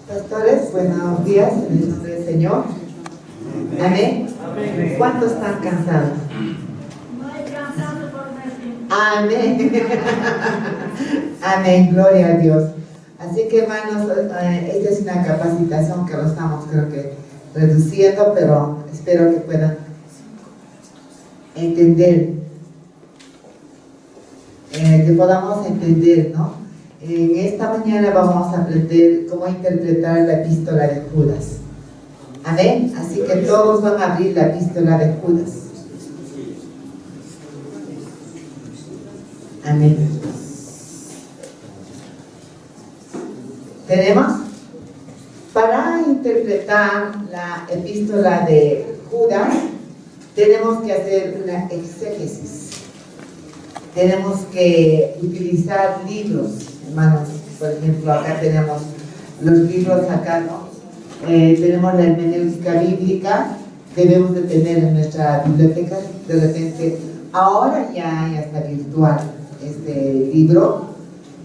Pastores, buenos días en el nombre del Señor. Amén. ¿Cuántos están cansados? Muy cansado por decir. Amén. Amén, gloria a Dios. Así que hermanos, esta es una capacitación que lo estamos creo que reduciendo, pero espero que puedan entender, que podamos entender, ¿no? En esta mañana vamos a aprender cómo interpretar la epístola de Judas. Amén. Así que todos van a abrir la epístola de Judas. Amén. ¿Tenemos? Para interpretar la epístola de Judas, tenemos que hacer una exégesis. Tenemos que utilizar libros, hermanos. Por ejemplo, acá tenemos los libros acá, ¿no? Tenemos la hermenéutica bíblica, debemos de tener en nuestra biblioteca. De repente, ahora ya hay hasta virtual este libro.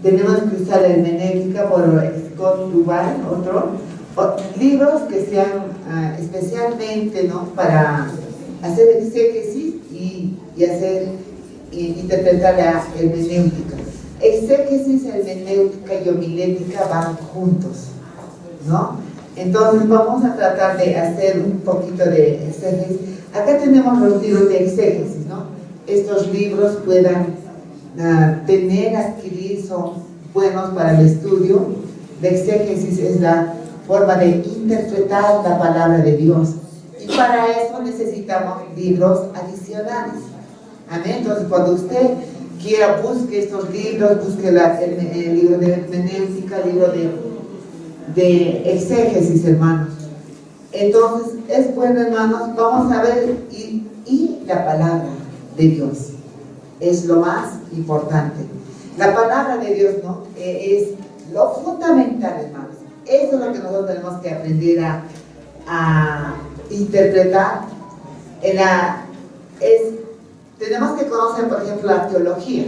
Tenemos que usar la hermenéutica por Scott Duval, libros que sean especialmente, ¿no?, para hacer exégesis y interpretar la hermenéutica. Exégesis, hermenéutica y homilética van juntos, ¿no? Entonces vamos a tratar de hacer un poquito de exégesis. Acá tenemos los libros de exégesis, ¿no? Estos libros puedan adquirir, son buenos para el estudio. La exégesis es la forma de interpretar la palabra de Dios, y para eso necesitamos libros adicionales. Amén. Entonces, cuando usted quiera, busque estos libros, busque el libro de hermenéutica, el libro de exégesis, hermanos. Entonces, es bueno, hermanos, vamos a ver, y la palabra de Dios es lo más importante. La palabra de Dios, ¿no?, es lo fundamental, hermanos. Eso es lo que nosotros tenemos que aprender a interpretar. Tenemos que conocer, por ejemplo, la teología.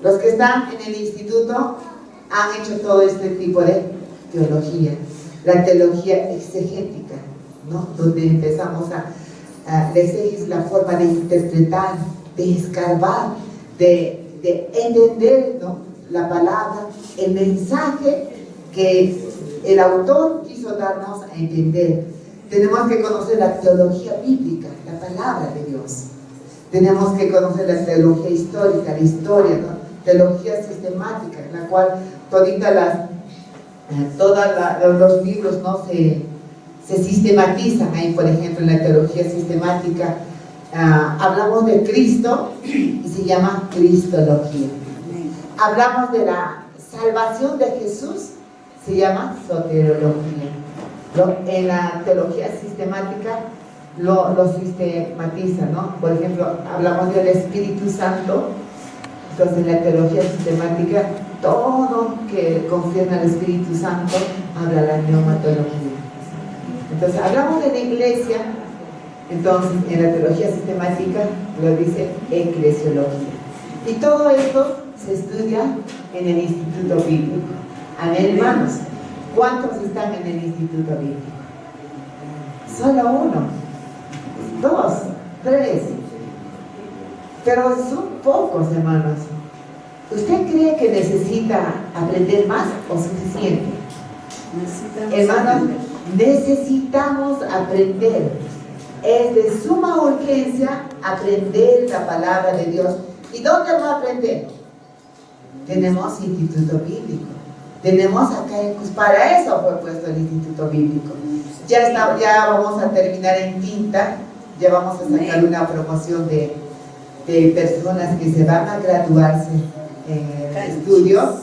Los que están en el instituto han hecho todo este tipo de teología. La teología exegética, ¿no?, donde empezamos la exégesis, la forma de interpretar, de escarbar, de entender, ¿no?, la palabra, el mensaje que el autor quiso darnos a entender. Tenemos que conocer la teología bíblica, la palabra de Dios. Tenemos que conocer la teología histórica, la historia, ¿no?, teología sistemática, en la cual todos los libros, ¿no?, se sistematizan. Ahí, por ejemplo, en la teología sistemática hablamos de Cristo y se llama cristología. Hablamos de la salvación de Jesús, se llama soteriología. En la teología sistemática lo sistematiza, ¿no? Por ejemplo, hablamos del Espíritu Santo. Entonces, en la teología sistemática, todo que concierne al Espíritu Santo habla la neumatología. Entonces, hablamos de la iglesia. Entonces, en la teología sistemática lo dice eclesiología. Y todo esto se estudia en el Instituto Bíblico. Amén, hermanos. ¿Cuántos están en el Instituto Bíblico? Solo uno, 2, 3. Pero son pocos, hermanos. ¿Usted cree que necesita aprender más o suficiente? Hermanos, necesitamos aprender. Es de suma urgencia aprender la palabra de Dios. ¿Y dónde va a aprender? Tenemos Instituto Bíblico. Tenemos acá para eso fue puesto el Instituto Bíblico. Ya vamos a terminar en Tinta. Ya vamos a sacar una promoción de personas que se van a graduarse en el estudio.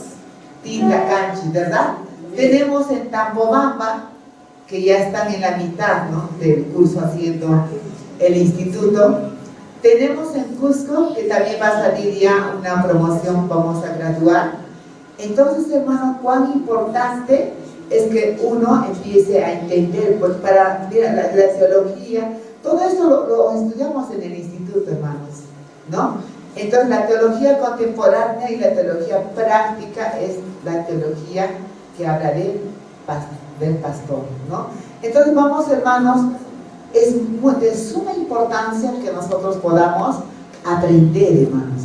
Tinta Canchi, ¿verdad? Tenemos en Tambobamba, que ya están en la mitad, ¿no?, del curso haciendo el instituto. Tenemos en Cusco, que también va a salir ya una promoción, vamos a graduar. Entonces, hermano, cuán importante es que uno empiece a entender, pues mira, la teología, todo esto lo estudiamos en el instituto, hermanos, ¿no? Entonces, la teología contemporánea y la teología práctica es la teología que habla de del pastor, ¿no? Entonces vamos, hermanos, es de suma importancia que nosotros podamos aprender, hermanos.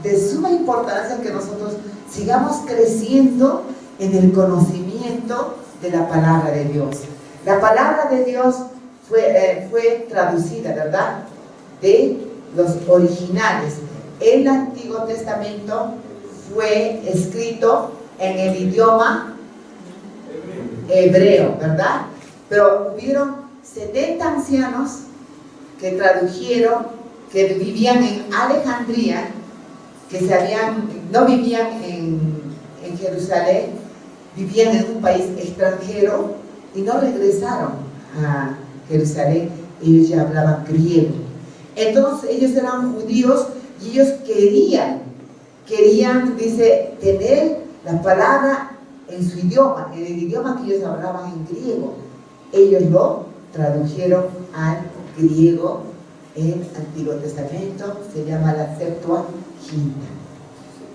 De suma importancia que nosotros sigamos creciendo en el conocimiento de la palabra de Dios. La palabra de Dios fue traducida, ¿verdad?, de los originales. El Antiguo Testamento fue escrito en el idioma hebreo, ¿verdad? Pero hubieron 70 ancianos que tradujeron, que vivían en Alejandría, que no vivían en Jerusalén, vivían en un país extranjero y no regresaron a Jerusalén. Ellos ya hablaban griego. Entonces ellos eran judíos y ellos querían, dice, tener la palabra en su idioma, en el idioma que ellos hablaban en griego. Ellos lo tradujeron al griego. El Antiguo Testamento se llama la Septuaginta.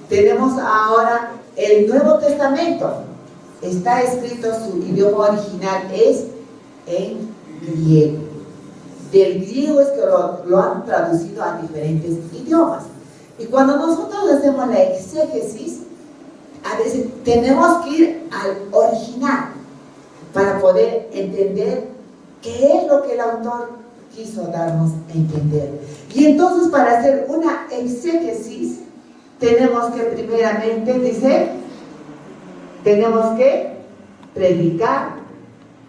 Tenemos ahora el Nuevo Testamento. Está escrito, su idioma original es en griego. Del griego es que lo han traducido a diferentes idiomas. Y cuando nosotros hacemos la exégesis, a veces tenemos que ir al original para poder entender qué es lo que el autor quiso darnos a entender. Y entonces, para hacer una exégesis, tenemos que primeramente, dice, tenemos que predicar,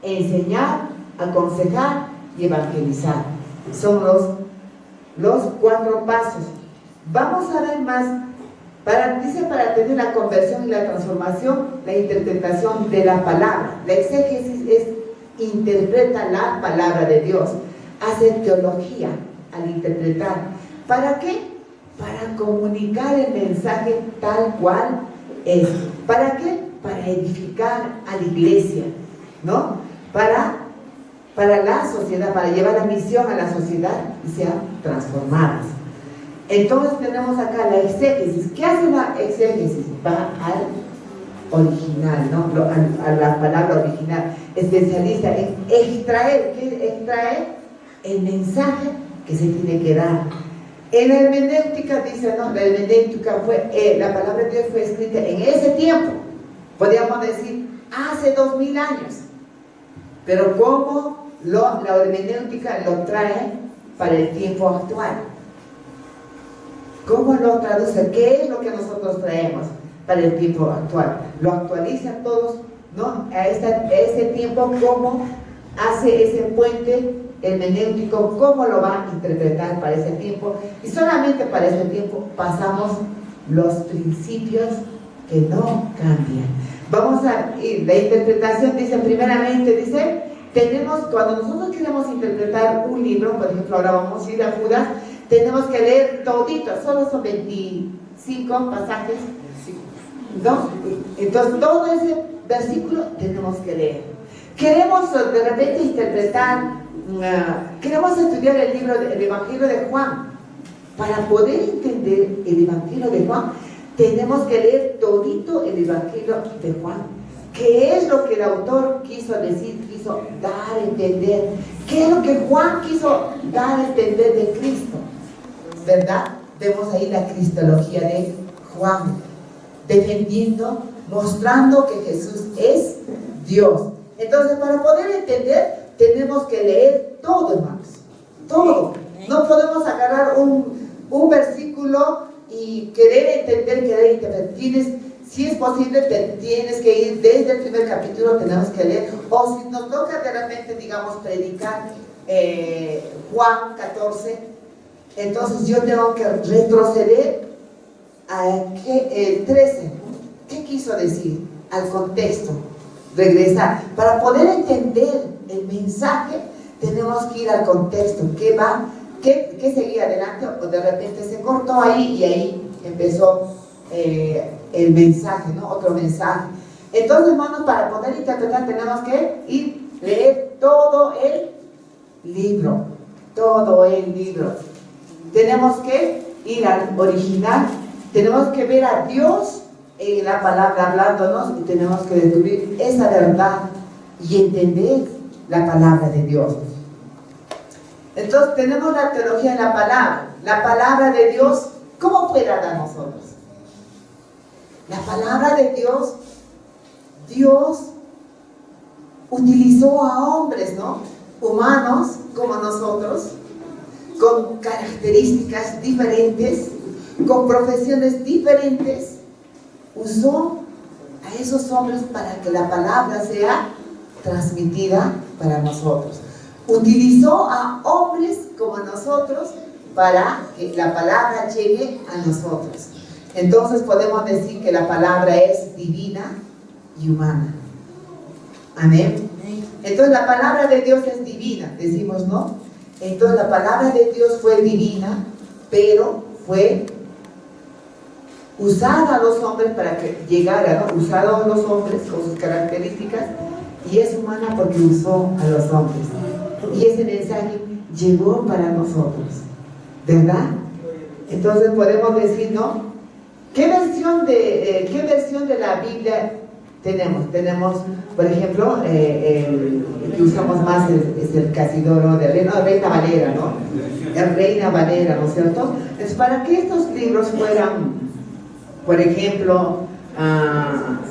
enseñar, aconsejar y evangelizar. Son los 4 pasos. Vamos a ver más. Dice, para tener la conversión y la transformación, la interpretación de la palabra. La exégesis es interpreta la palabra de Dios. Hace teología al interpretar. ¿Para qué? Para comunicar el mensaje tal cual es. ¿Para qué? Para edificar a la iglesia, ¿no? Para la sociedad, para llevar la misión a la sociedad y sean transformadas. Entonces tenemos acá la exégesis. ¿Qué hace la exégesis? Va al original, ¿no? A la palabra original. Especialista en extraer. ¿Qué extrae? El mensaje que se tiene que dar. En la hermenéutica dice, ¿no? La hermenéutica la palabra de Dios fue escrita en ese tiempo. Podríamos decir, hace 2000 años. Pero ¿cómo la hermenéutica lo trae para el tiempo actual? ¿Cómo lo traduce? ¿Qué es lo que nosotros traemos para el tiempo actual? Lo actualiza todos, ¿no? A ese tiempo, ¿cómo hace ese puente hermenéutico? ¿Cómo lo va a interpretar para ese tiempo? Y solamente para ese tiempo pasamos los principios que no cambian. Vamos a ir, la interpretación dice, primeramente, dice, cuando nosotros queremos interpretar un libro, por ejemplo, ahora vamos a ir a Judas, tenemos que leer todito, solo son 25 pasajes, ¿no? Entonces todo ese versículo tenemos que leer. Queremos de repente interpretar, queremos estudiar el Evangelio de Juan. Para poder entender el Evangelio de Juan, tenemos que leer todito el Evangelio de Juan. ¿Qué es lo que el autor quiso decir, quiso dar a entender? ¿Qué es lo que Juan quiso dar a entender de Cristo? ¿Verdad? Vemos ahí la cristología de Juan, defendiendo, mostrando que Jesús es Dios. Entonces, para poder entender, tenemos que leer todo, hermanos. Todo. No podemos agarrar un versículo y querer entender. Si es posible, tienes que ir desde el primer capítulo, tenemos que leer. O si nos toca de repente, digamos, predicar Juan 14, entonces yo tengo que retroceder a el 13. ¿Qué quiso decir? Al contexto. Regresar. Para poder entender el mensaje, tenemos que ir al contexto. ¿Qué seguía adelante? O de repente se cortó ahí y ahí empezó el mensaje, ¿no? Otro mensaje. Entonces, hermanos, para poder interpretar tenemos que leer todo el libro. Todo el libro. Tenemos que ir al original. Tenemos que ver a Dios en la palabra hablándonos y tenemos que descubrir esa verdad y entender la palabra de Dios. Entonces tenemos la teología en la palabra de Dios. ¿Cómo fue dada a nosotros? La palabra de Dios, Dios utilizó a hombres, ¿no? Humanos como nosotros, con características diferentes, con profesiones diferentes, usó a esos hombres para que la palabra sea transmitida para nosotros. Utilizó a hombres como nosotros para que la palabra llegue a nosotros. Entonces podemos decir que la palabra es divina y humana. Amén. Entonces la palabra de Dios es divina, decimos, ¿no? Entonces la palabra de Dios fue divina, pero fue usada a los hombres para que llegara, ¿no? Usado a los hombres con sus características, y es humana porque usó a los hombres. Y ese mensaje llegó para nosotros, ¿verdad? Entonces podemos decir, ¿no? ¿Qué versión de la Biblia tenemos? Tenemos, por ejemplo, el que usamos más es el Casidoro de Reina Valera, ¿no? La Reina Valera, ¿no es cierto? Es para que estos libros fueran, por ejemplo,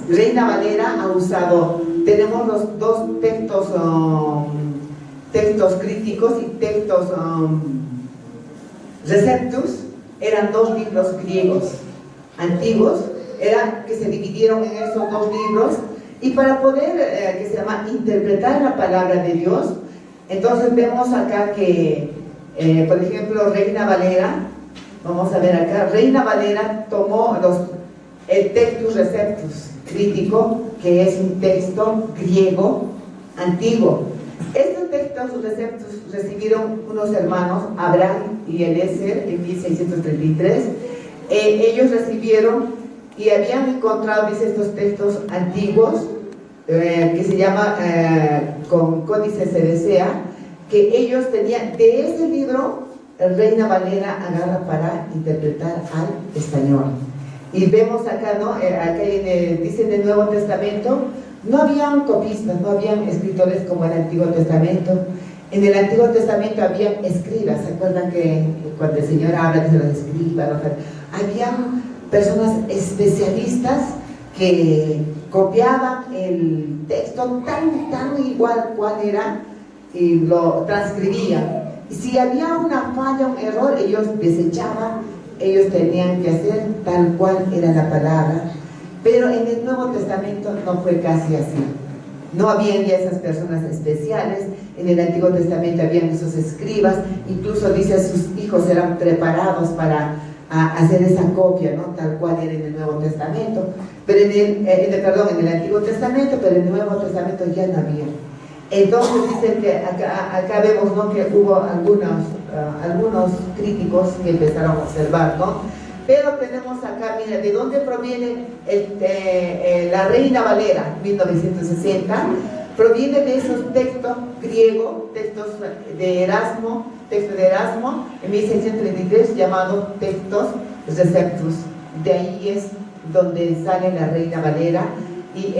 Reina Valera ha usado, tenemos los dos textos críticos y textos receptus, eran dos libros griegos antiguos, que se dividieron en esos dos libros, y para poder, que se llama, interpretar la palabra de Dios. Entonces vemos acá que, por ejemplo, Reina Valera, vamos a ver acá, Reina Valera tomó el Textus Receptus crítico, que es un texto griego antiguo. Estos textos receptus recibieron unos hermanos, Abraham y Eliezer, en 1633. Ellos recibieron y habían encontrado, dice, estos textos antiguos, que se llama con Códice Cedecea, que ellos tenían. De ese libro, Reina Valera agarra para interpretar al español. Y vemos acá, ¿no? Acá dice en el Nuevo Testamento, no habían copistas, no habían escritores como en el Antiguo Testamento. En el Antiguo Testamento habían escribas. ¿Se acuerdan que cuando el Señor habla de los escribas? Habían personas especialistas que copiaban el texto tan igual cual era y lo transcribían. Y si había una falla, un error, ellos desechaban, ellos tenían que hacer tal cual era la palabra. Pero en el Nuevo Testamento no fue casi así. No habían ya esas personas especiales. En el Antiguo Testamento habían esos escribas, incluso dice sus hijos eran preparados para hacer esa copia, ¿no? Tal cual era en el Nuevo Testamento, pero en el Antiguo Testamento, pero en el Nuevo Testamento ya no había. Entonces dicen que acá vemos, ¿no? Que hubo algunos críticos que empezaron a observar, ¿no? Pero tenemos acá, mira, ¿de dónde proviene la Reina Valera, 1960? Proviene de esos textos griegos, texto de Erasmo, en 1633, llamados textos receptus. De ahí es donde sale la Reina Valera. Y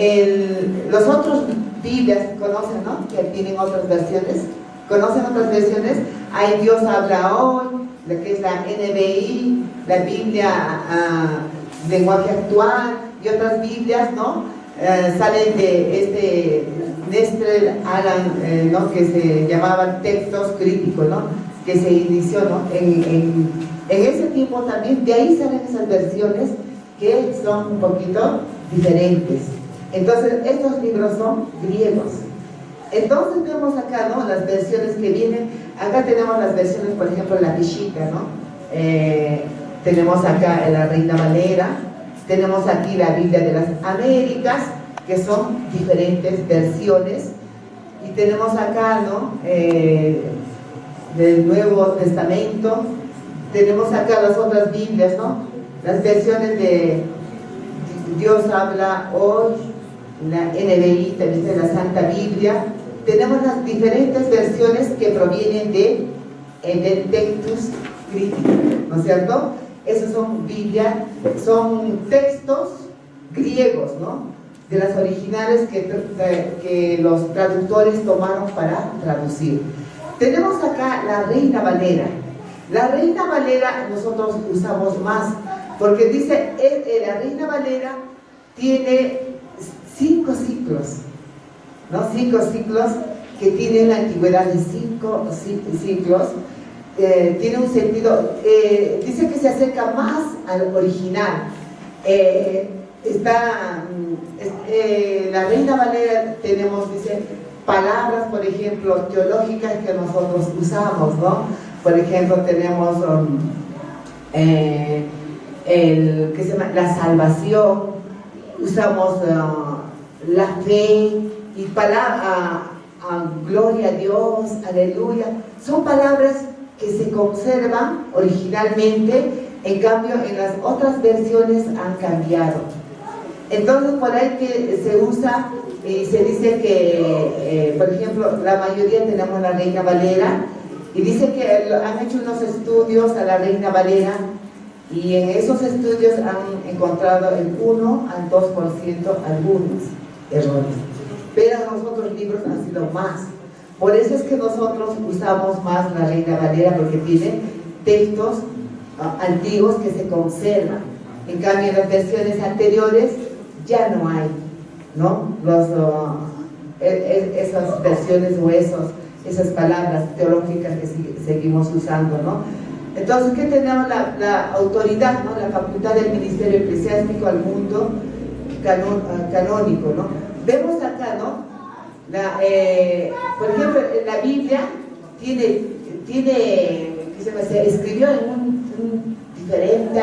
los otros Biblias, ¿conocen, no? Que tienen otras versiones. ¿Conocen otras versiones? Hay Dios habla hoy, la que es la NBI, la Biblia lenguaje actual, y otras Biblias, ¿no? Salen de Nestor Alan, ¿no? Que se llamaban textos críticos, ¿no? Que se inició, ¿no? En ese tiempo también, de ahí salen esas versiones que son un poquito diferentes. Entonces, estos libros son griegos. Entonces vemos acá, ¿no? Las versiones que vienen. Acá tenemos las versiones, por ejemplo, la Peshitta, ¿no? Tenemos acá la Reina Valera. Tenemos aquí la Biblia de las Américas, que son diferentes versiones. Y tenemos acá, ¿no? Del Nuevo Testamento. Tenemos acá las otras Biblias, ¿no? Las versiones de Dios habla hoy, la NBI, también de la Santa Biblia. Tenemos las diferentes versiones que provienen del Textus Crítico, ¿no es cierto? Esos son Biblia, son textos griegos, ¿no? De las originales que los traductores tomaron para traducir. Tenemos acá la Reina Valera. La Reina Valera nosotros usamos más, porque dice, la Reina Valera tiene 5 ciclos, ¿no? 5 ciclos que tienen una antigüedad de 5 ciclos. Tiene un sentido, dice que se acerca más al original. La Reina Valera tenemos, dice, palabras, por ejemplo, teológicas que nosotros usamos, ¿no? Por ejemplo, tenemos ¿qué se llama? La salvación, usamos la fe y palabra, gloria a Dios, aleluya. Son palabras que se conservan originalmente, en cambio en las otras versiones han cambiado. Entonces por ahí que se usa y se dice que, por ejemplo, la mayoría tenemos la Reina Valera, y dice que han hecho unos estudios a la Reina Valera, y en esos estudios han encontrado el 1 al 2% algunos errores, pero en los otros libros han sido más. Por eso es que nosotros usamos más la Reina Valera, porque tiene textos antiguos que se conservan. En cambio, en las versiones anteriores ya no hay, ¿no? Esas versiones o esas palabras teológicas que seguimos usando, ¿no? Entonces, ¿qué tenemos? La autoridad, ¿no? La facultad del ministerio eclesiástico al mundo canónico, ¿no? Vemos acá, ¿no? Por ejemplo, la Biblia se escribió en un diferente,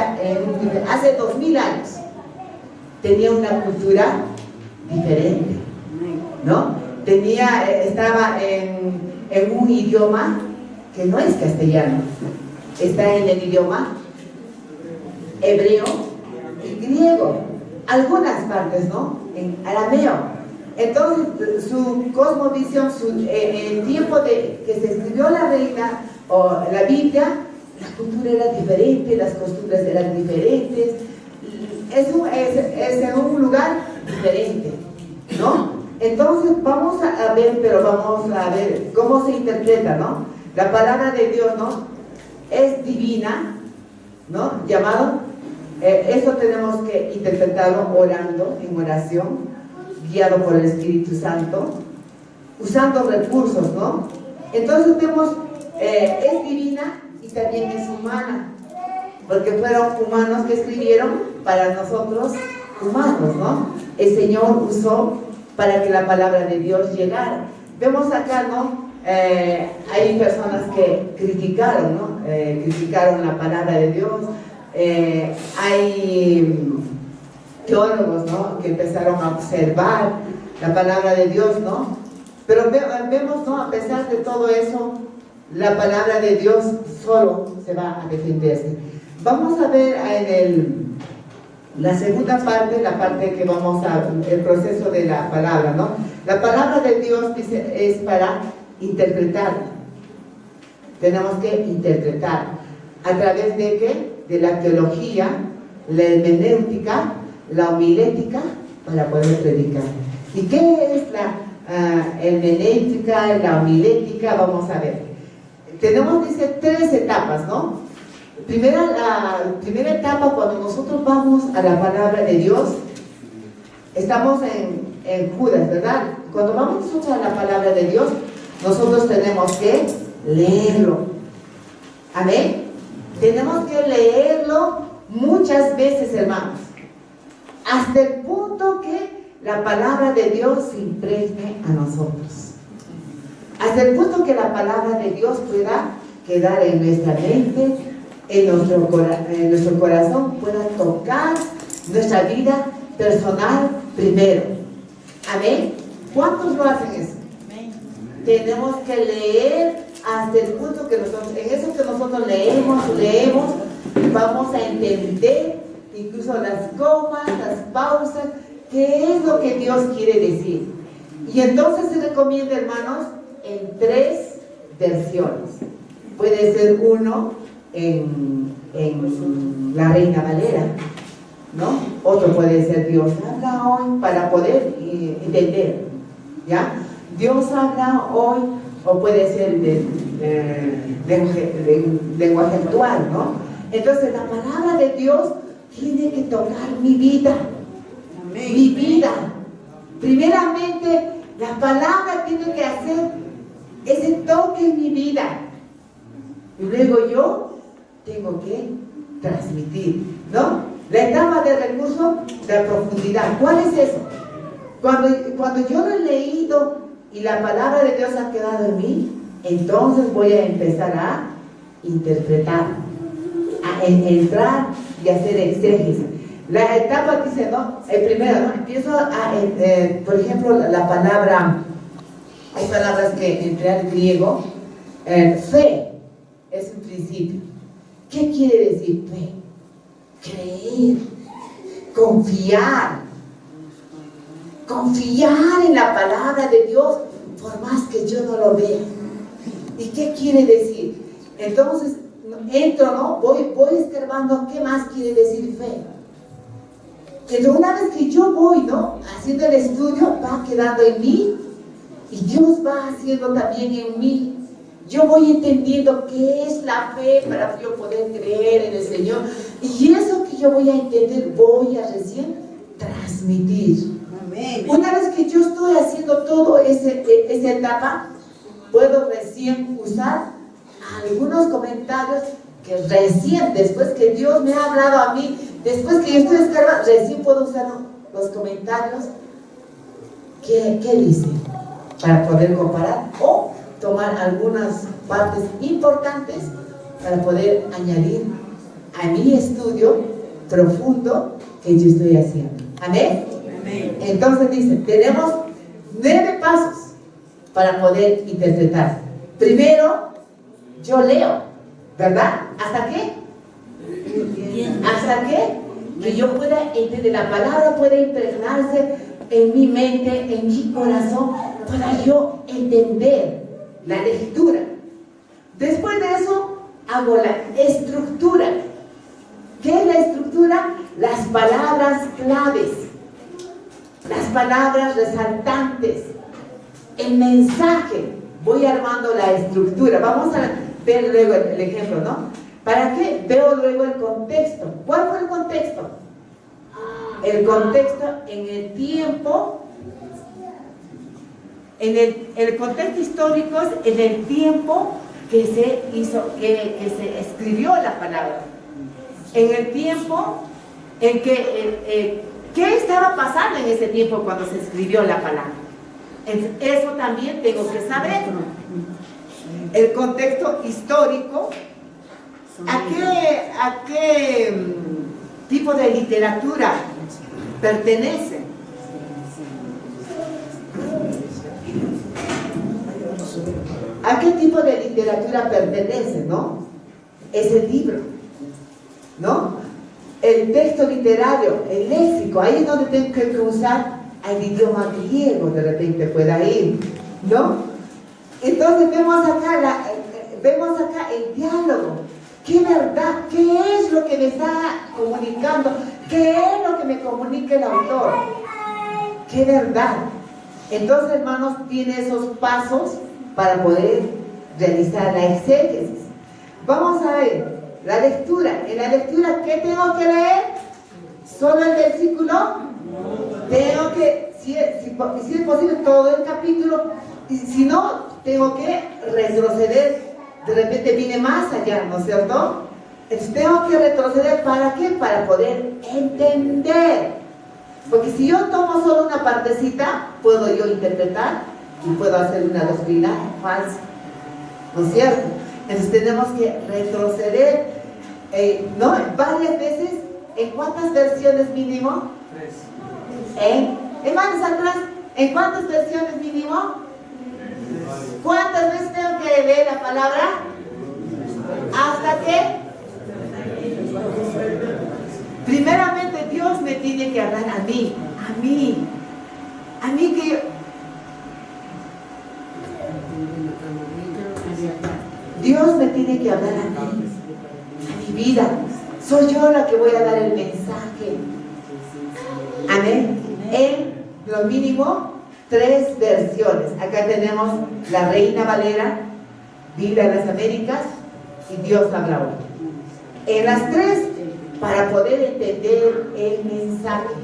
hace 2000 años. Tenía una cultura diferente, ¿no? Estaba en un idioma que no es castellano, está en el idioma hebreo y griego, algunas partes, ¿no? En arameo. Entonces, su cosmovisión, el tiempo que se escribió la Reina o la Biblia, la cultura era diferente, las costumbres eran diferentes. Es en un lugar diferente, ¿no? Entonces vamos a ver cómo se interpreta, ¿no? La palabra de Dios, ¿no? Es divina, ¿no? Llamado, eso tenemos que interpretarlo orando, en oración, guiado por el Espíritu Santo, usando recursos, ¿no? Entonces vemos, es divina y también es humana, porque fueron humanos que escribieron para nosotros humanos, ¿no? El Señor usó para que la palabra de Dios llegara. Vemos acá, ¿no? Hay personas que criticaron, ¿no? Criticaron la palabra de Dios. Hay teólogos, ¿no? Que empezaron a observar la palabra de Dios, ¿no? Pero vemos, ¿no? A pesar de todo eso, la palabra de Dios solo se va a defenderse. Vamos a ver la segunda parte, la parte que vamos el proceso de la palabra, ¿no? La palabra de Dios dice, es para interpretar. Tenemos que interpretar. ¿A través de qué? De la teología, la hermenéutica, la homilética, para poder predicar. ¿Y qué es la hermenéutica, la homilética? Vamos a ver. Tenemos, dice, 3 etapas, ¿no? La primera etapa, cuando nosotros vamos a la palabra de Dios, estamos en Judas, ¿verdad? Cuando vamos nosotros a la palabra de Dios, nosotros tenemos que leerlo. ¿Amén? Tenemos que leerlo muchas veces, hermanos, hasta el punto que la palabra de Dios se impregne a nosotros, hasta el punto que la palabra de Dios pueda quedar en nuestra mente, en nuestro corazón, pueda tocar nuestra vida personal primero. Amén. ¿Cuántos lo hacen eso? Tenemos que leer hasta el punto que en eso que nosotros leemos, vamos a entender incluso las comas, las pausas, qué es lo que Dios quiere decir. Y entonces se recomienda, hermanos, en 3 versiones. Puede ser uno en la Reina Valera, ¿no? Otro puede ser Dios habla hoy para poder entender, ¿ya? Dios habla hoy, o puede ser lenguaje actual, ¿no? Entonces la palabra de Dios tiene que tocar mi vida. Amén. Mi vida. Primeramente, la palabra tiene que hacer ese toque en mi vida. Y luego yo tengo que transmitir, ¿no? La etapa de recurso de profundidad. ¿Cuál es eso? Cuando yo lo he leído y la palabra de Dios ha quedado en mí, entonces voy a empezar a interpretar, a entrar y hacer exégesis. La etapa dice, ¿no? Primero, ¿no? Empiezo a, por ejemplo, la palabra, hay palabras que entre el griego, fe es un principio. ¿Qué quiere decir fe? Creer, confiar en la palabra de Dios, por más que yo no lo vea. ¿Y qué quiere decir? Entonces, entro, ¿no? Voy escarbando, ¿qué más quiere decir fe? Pero una vez que yo voy, ¿no? Haciendo el estudio, va quedando en mí, y Dios va haciendo también en mí. Yo voy entendiendo qué es la fe para yo poder creer en el Señor. Y eso que yo voy a entender, voy a recién transmitir. Amén. Una vez que yo estoy haciendo todo esa etapa, puedo recién usar algunos comentarios que recién, después que Dios me ha hablado a mí, después que yo estoy escarbando, recién puedo usar los comentarios que dice, para poder comparar o tomar algunas partes importantes para poder añadir a mi estudio profundo que yo estoy haciendo. ¿Amén? Amén. Entonces dice, tenemos 9 pasos para poder interpretar. Primero, yo leo, ¿verdad? ¿Hasta qué? ¿Hasta qué? Que yo pueda entender, la palabra pueda impregnarse en mi mente, en mi corazón, para yo entender la lectura. Después de eso, hago la estructura. ¿Qué es la estructura? Las palabras claves, las palabras resaltantes, el mensaje. Voy armando la estructura. Vamos a ver luego el ejemplo, ¿no? ¿Para qué? Veo luego el contexto. ¿Cuál fue el contexto? El contexto en el tiempo, el contexto histórico es en el tiempo que se hizo, que se escribió la palabra. En el tiempo en que, ¿qué estaba pasando en ese tiempo cuando se escribió la palabra? Eso también tengo que saber. El contexto histórico, ¿a qué tipo de literatura pertenece? ¿A qué tipo de literatura pertenece, no? Ese libro, ¿no? El texto literario, el léxico, ahí es donde tengo que usar el idioma griego, de repente pueda ir, ¿no? Entonces vemos acá el diálogo. ¿Qué verdad? ¿Qué es lo que me está comunicando? ¿Qué es lo que me comunica el autor? ¿Qué verdad? Entonces, hermanos, tiene esos pasos para poder realizar la exégesis. Vamos a ver la lectura. En la lectura, ¿qué tengo que leer? ¿Solo el versículo? Tengo que, si es posible, todo el capítulo. Y si no, tengo que retroceder. De repente viene más allá, ¿no es cierto? Entonces tengo que retroceder. ¿Para qué? Para poder entender. Porque si yo tomo solo una partecita, puedo yo interpretar y puedo hacer una doctrina falsa, ¿no es cierto? Entonces tenemos que retroceder, ¿no? Varias veces. ¿En cuántas versiones mínimo? 3. Hermanos atrás, ¿en cuántas versiones mínimo? ¿Cuántas veces tengo que leer la palabra? ¿Hasta qué? Primeramente Dios me tiene que hablar a mí que yo... Dios me tiene que hablar a mi vida. Soy yo la que voy a dar el mensaje. Amén. En lo mínimo 3 versiones. Acá tenemos la Reina Valera, Biblia de las Américas y Dios habla hoy. En las 3, para poder entender el mensaje.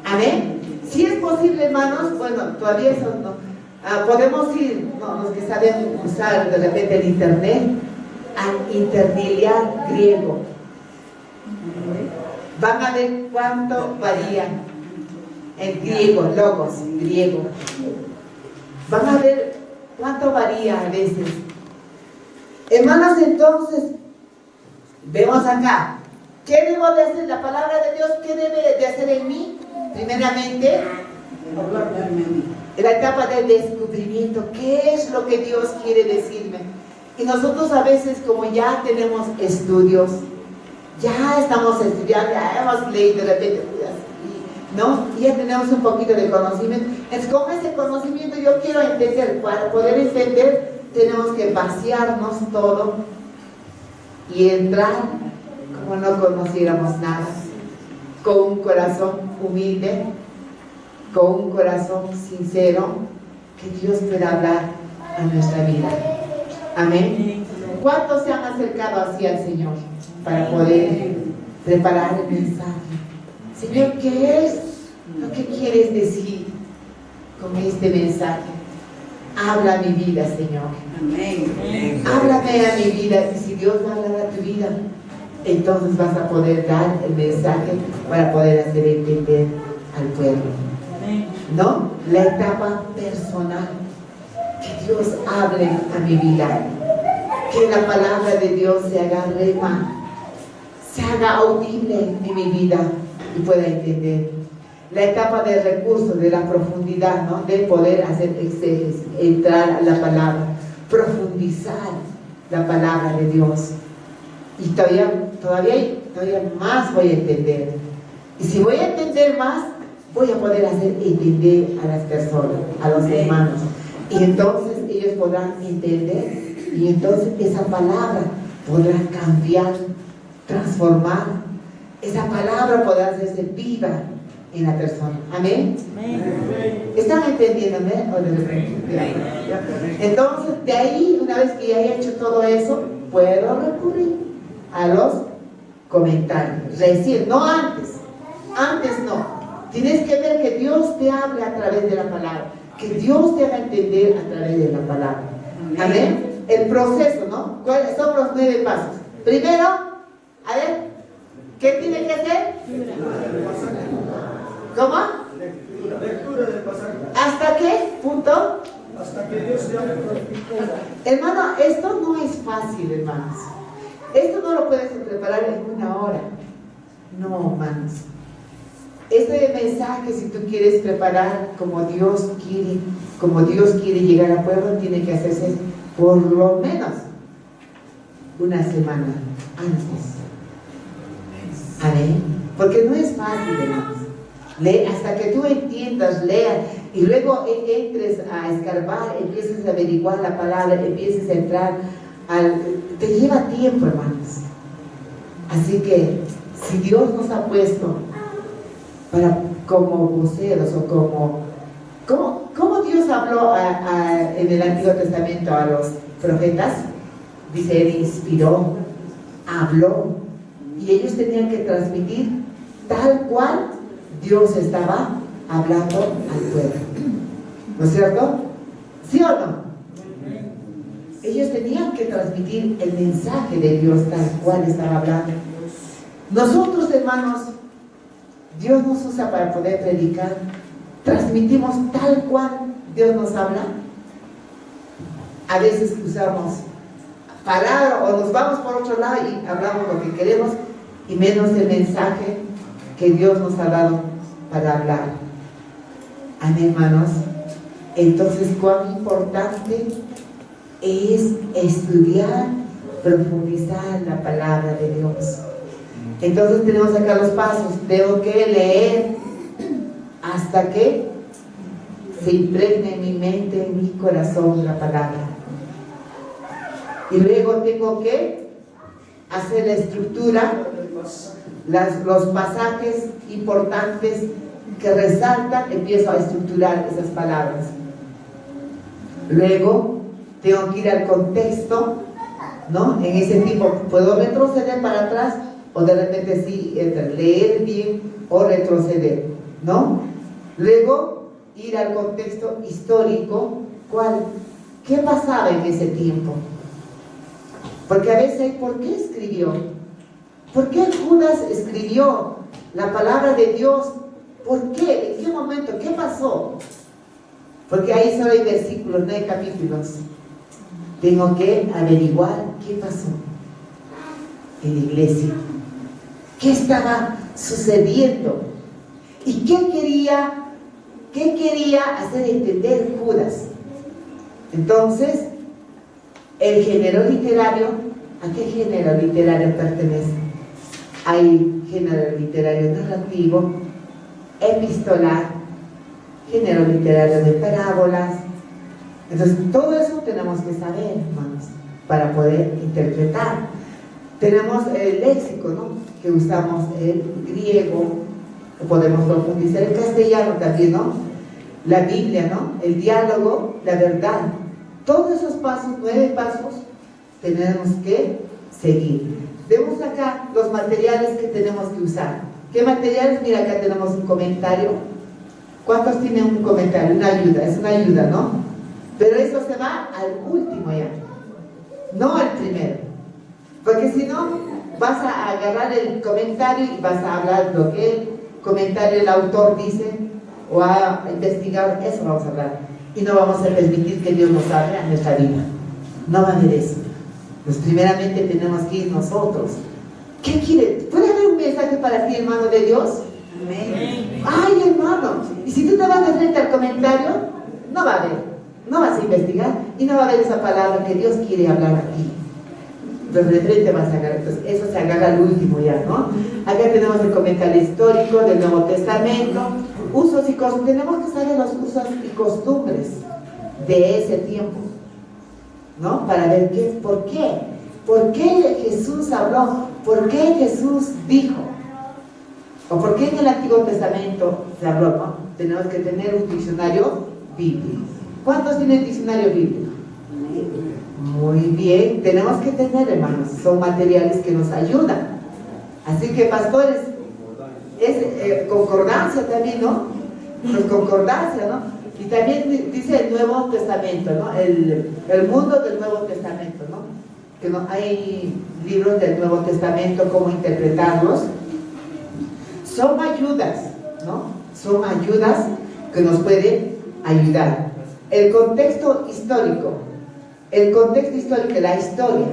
Amén. Si es posible, hermanos, bueno, todavía eso no. Podemos ir, no, los que saben usar de repente el internet, al interlinear griego. Van a ver cuánto varía en griego, logos, griego. Van a ver cuánto varía a veces. Hermanos, entonces, vemos acá. ¿Qué debo de hacer? La palabra de Dios, ¿qué debe de hacer en mí? Primeramente, la etapa del descubrimiento. ¿Qué es lo que Dios quiere decirme? Y nosotros a veces, como ya tenemos estudios, ya estamos estudiando, ya hemos leído de repente, ¿no? Y ya tenemos un poquito de conocimiento. Entonces, con ese conocimiento yo quiero entender. Para poder entender, tenemos que vaciarnos todo y entrar como no conociéramos nada, con un corazón humilde, con un corazón sincero, que Dios pueda hablar a nuestra vida. Amén. ¿Cuántos se han acercado así al Señor para poder preparar el mensaje? Señor, ¿qué es lo que quieres decir con este mensaje? Habla a mi vida, Señor. Amén. Háblame a mi vida, y si Dios va a hablar a tu vida, entonces vas a poder dar el mensaje para poder hacer entender al pueblo. ¿No? La etapa personal. Que Dios hable a mi vida. Que la palabra de Dios se haga rema, se haga audible en mi vida y pueda entender. La etapa del recurso, de la profundidad, ¿no? De poder hacer exégesis, entrar a la palabra, profundizar la palabra de Dios. Y todavía más voy a entender. Y si voy a entender más, voy a poder hacer entender a las personas, a los hermanos. Y entonces ellos podrán entender. Y entonces esa palabra podrá cambiar, transformar. Esa palabra podrá hacerse viva en la persona. Amén. ¿Están entendiéndome? Entonces, de ahí, una vez que ya he hecho todo eso, puedo recurrir a los comentarios. Recién, no antes. Antes no. Tienes que ver que Dios te hable a través de la palabra. Que Dios te haga entender a través de la palabra. Amén. El proceso, ¿no? ¿Cuáles son los 9 pasos? Primero, a ver, ¿qué tiene que hacer? ¿Cómo? Lectura del pasaje. ¿Hasta qué punto? Hasta que Dios te hable. Hermano, esto no es fácil, hermanos. Esto no lo puedes preparar en 1 hora. No, hermanos. Este mensaje, si tú quieres preparar como Dios quiere llegar al pueblo, tiene que hacerse por lo menos 1 semana antes. Amén. Porque no es fácil, hermanos. Lee hasta que tú entiendas, lea y luego entres a escarbar, empieces a averiguar la palabra, empieces a entrar te lleva tiempo, hermanos. Así que si Dios nos ha puesto como voceros o como Dios habló en el Antiguo Testamento a los profetas, dice, Él inspiró, habló, y ellos tenían que transmitir tal cual Dios estaba hablando al pueblo. ¿No es cierto? ¿Sí o no? Ellos tenían que transmitir el mensaje de Dios tal cual estaba hablando. Nosotros, hermanos, Dios nos usa para poder predicar. Transmitimos tal cual Dios nos habla. A veces usamos palabras o nos vamos por otro lado y hablamos lo que queremos y menos el mensaje que Dios nos ha dado para hablar. Amén, hermanos. Entonces, cuán importante es estudiar, profundizar la palabra de Dios. Entonces tenemos acá los pasos. Tengo que leer hasta que se impregne en mi mente, en mi corazón la palabra. Y luego tengo que hacer la estructura, los pasajes importantes que resaltan, empiezo a estructurar esas palabras. Luego, tengo que ir al contexto, ¿no? En ese tiempo, puedo retroceder para atrás, o de repente sí, leer bien o retroceder, ¿no? Luego, ir al contexto histórico, ¿cuál? ¿Qué pasaba en ese tiempo? Porque a veces, ¿por qué escribió? ¿Por qué Judas escribió la palabra de Dios? ¿Por qué? ¿En qué momento? ¿Qué pasó? Porque ahí solo hay versículos, no hay capítulos. Tengo que averiguar qué pasó en la iglesia. ¿Qué estaba sucediendo? ¿Y qué quería hacer entender Judas? Entonces, el género literario, ¿a qué género literario pertenece? Hay género literario narrativo, epistolar, género literario de parábolas. Entonces, todo eso tenemos que saber, hermanos, para poder interpretar. Tenemos el léxico, ¿no? Que usamos el griego, podemos profundizar el castellano también, ¿no? La Biblia, ¿no? El diálogo, la verdad. Todos esos pasos, 9 pasos, tenemos que seguir. Vemos acá los materiales que tenemos que usar. ¿Qué materiales? Mira, acá tenemos un comentario. ¿Cuántos tienen un comentario? Una ayuda, es una ayuda, ¿no? Pero eso se va al último ya, no al primero. Porque si no, vas a agarrar el comentario y vas a hablar lo que el comentario, el autor dice, o a investigar, eso vamos a hablar. Y no vamos a permitir que Dios nos hable en nuestra vida. No va a haber eso. Pues primeramente tenemos que ir nosotros. ¿Qué quiere? ¿Puede haber un mensaje para ti, hermano de Dios? Amén. Ay, hermano. Y si tú te vas de frente al comentario, no va a haber. No vas a investigar y no va a haber esa palabra que Dios quiere hablar aquí. Entonces de frente vas a agarrar. Entonces eso se agarra al último ya, ¿no? Acá tenemos el comentario histórico del Nuevo Testamento. Usos y costumbres. Tenemos que saber los usos y costumbres de ese tiempo, ¿no? Para ver por qué. ¿Por qué Jesús habló? ¿Por qué Jesús dijo? ¿O por qué en el Antiguo Testamento se habló, no? Tenemos que tener un diccionario bíblico. ¿Cuántos tienen diccionario bíblico? Muy bien, tenemos que tener, hermanos. Son materiales que nos ayudan. Así que, pastores, es concordancia también, ¿no? Pues concordancia, ¿no? Y también dice el Nuevo Testamento, ¿no? El mundo del Nuevo Testamento, ¿no? Que no hay libros del Nuevo Testamento, cómo interpretarlos. Son ayudas, ¿no? Son ayudas que nos pueden ayudar. El contexto histórico, la historia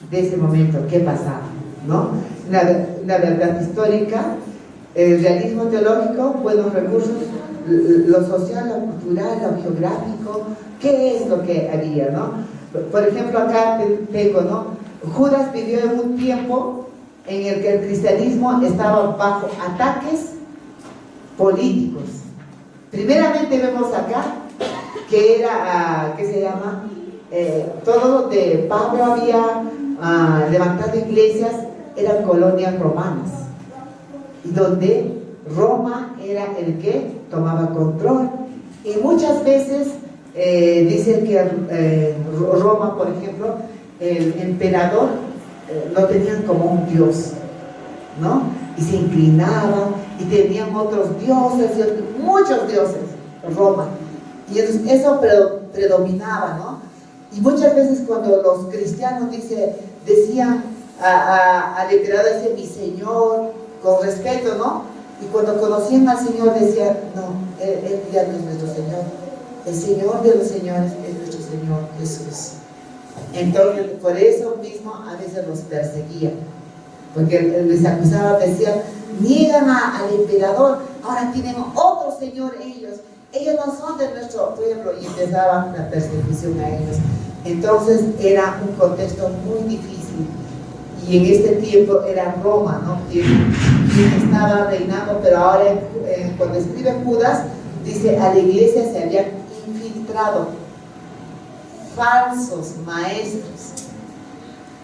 de ese momento, qué pasaba, ¿no? La verdad histórica, el realismo teológico, buenos recursos, lo social, lo cultural, lo geográfico, qué es lo que había, ¿no? Por ejemplo, acá tengo, ¿no? Judas vivió en un tiempo en el que el cristianismo estaba bajo ataques políticos. Primeramente vemos acá que era, ¿qué se llama? Todo donde Pablo había levantado iglesias eran colonias romanas, y donde Roma era el que tomaba control. Y muchas veces dicen que Roma, por ejemplo, el emperador lo tenían como un dios, ¿no? Y se inclinaban y tenían otros dioses, muchos dioses, Roma. Y entonces eso predominaba, ¿no? Y muchas veces cuando los cristianos decían al emperador, decía mi señor, con respeto, ¿no? Y cuando conocían al Señor decían, no, él ya no es nuestro Señor. El Señor de los señores es nuestro Señor Jesús. Entonces, por eso mismo a veces los perseguían, porque les acusaban, decían, niegan al emperador, ahora tienen otro Señor ellos no son de nuestro pueblo, y empezaba la persecución a ellos. Entonces era un contexto muy difícil, y en este tiempo era Roma, ¿no? quien estaba reinando, pero ahora cuando escribe Judas, dice, a la iglesia se habían infiltrado falsos maestros,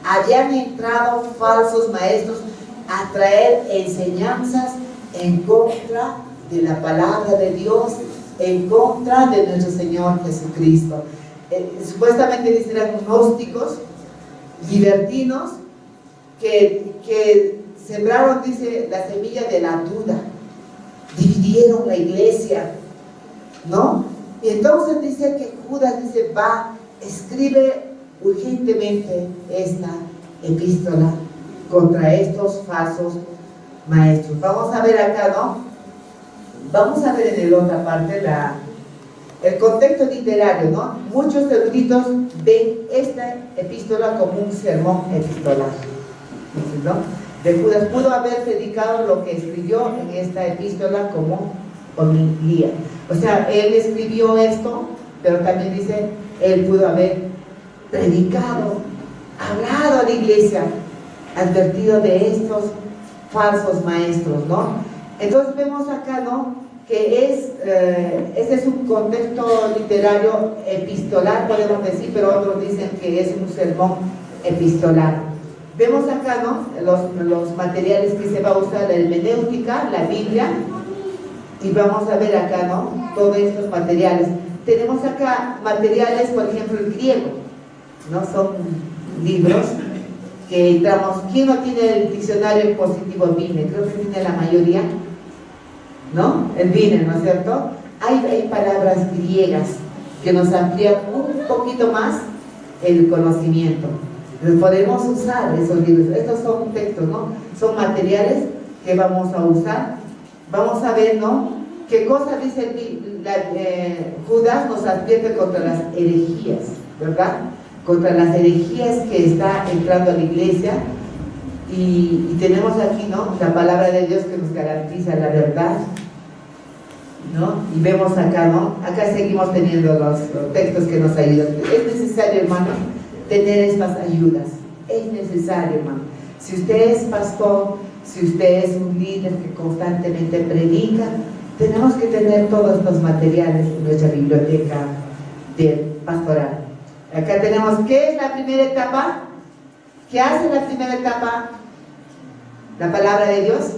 habían entrado falsos maestros a traer enseñanzas en contra de la palabra de Dios en contra de nuestro Señor Jesucristo. Supuestamente dicen eran gnósticos, libertinos, que sembraron, dice, la semilla de la duda, dividieron la iglesia, ¿no? Y entonces dice que Judas dice, escribe urgentemente esta epístola contra estos falsos maestros. Vamos a ver acá, ¿no? Vamos a ver en la otra parte el contexto literario, ¿no? Muchos eruditos ven esta epístola como un sermón epistolar, ¿no? De Judas pudo haber dedicado lo que escribió en esta epístola como homilía. O sea, él escribió esto, pero también dice, él pudo haber predicado, hablado a la iglesia, advertido de estos falsos maestros, ¿no? Entonces vemos acá, ¿no? Que ese es un contexto literario epistolar, podemos decir, pero otros dicen que es un sermón epistolar. Vemos acá, ¿no? Los materiales que se va a usar, la hermenéutica, la Biblia, y vamos a ver acá, ¿no? Todos estos materiales. Tenemos acá materiales, por ejemplo, el griego, ¿no? Son libros que entramos. ¿Quién no tiene el diccionario positivo Vine? Creo que tiene la mayoría, ¿no? El Vine, ¿no es cierto? Hay palabras griegas que nos amplían un poquito más el conocimiento. Podemos usar esos libros. Estos son textos, ¿no? Son materiales que vamos a usar. Vamos a ver, ¿no? ¿Qué cosa dice Judas? Nos advierte contra las herejías, ¿verdad? Contra las herejías que está entrando a la iglesia. Y tenemos aquí, ¿no? La palabra de Dios que nos garantiza la verdad, ¿no? Y vemos acá, ¿no? Acá seguimos teniendo los textos que nos ayudan. Es necesario, hermano, tener estas ayudas. Es necesario, hermano. Si usted es pastor, si usted es un líder que constantemente predica, tenemos que tener todos estos materiales en nuestra biblioteca del pastoral. Acá tenemos, ¿qué es la primera etapa? ¿Qué hace la primera etapa? La palabra de Dios.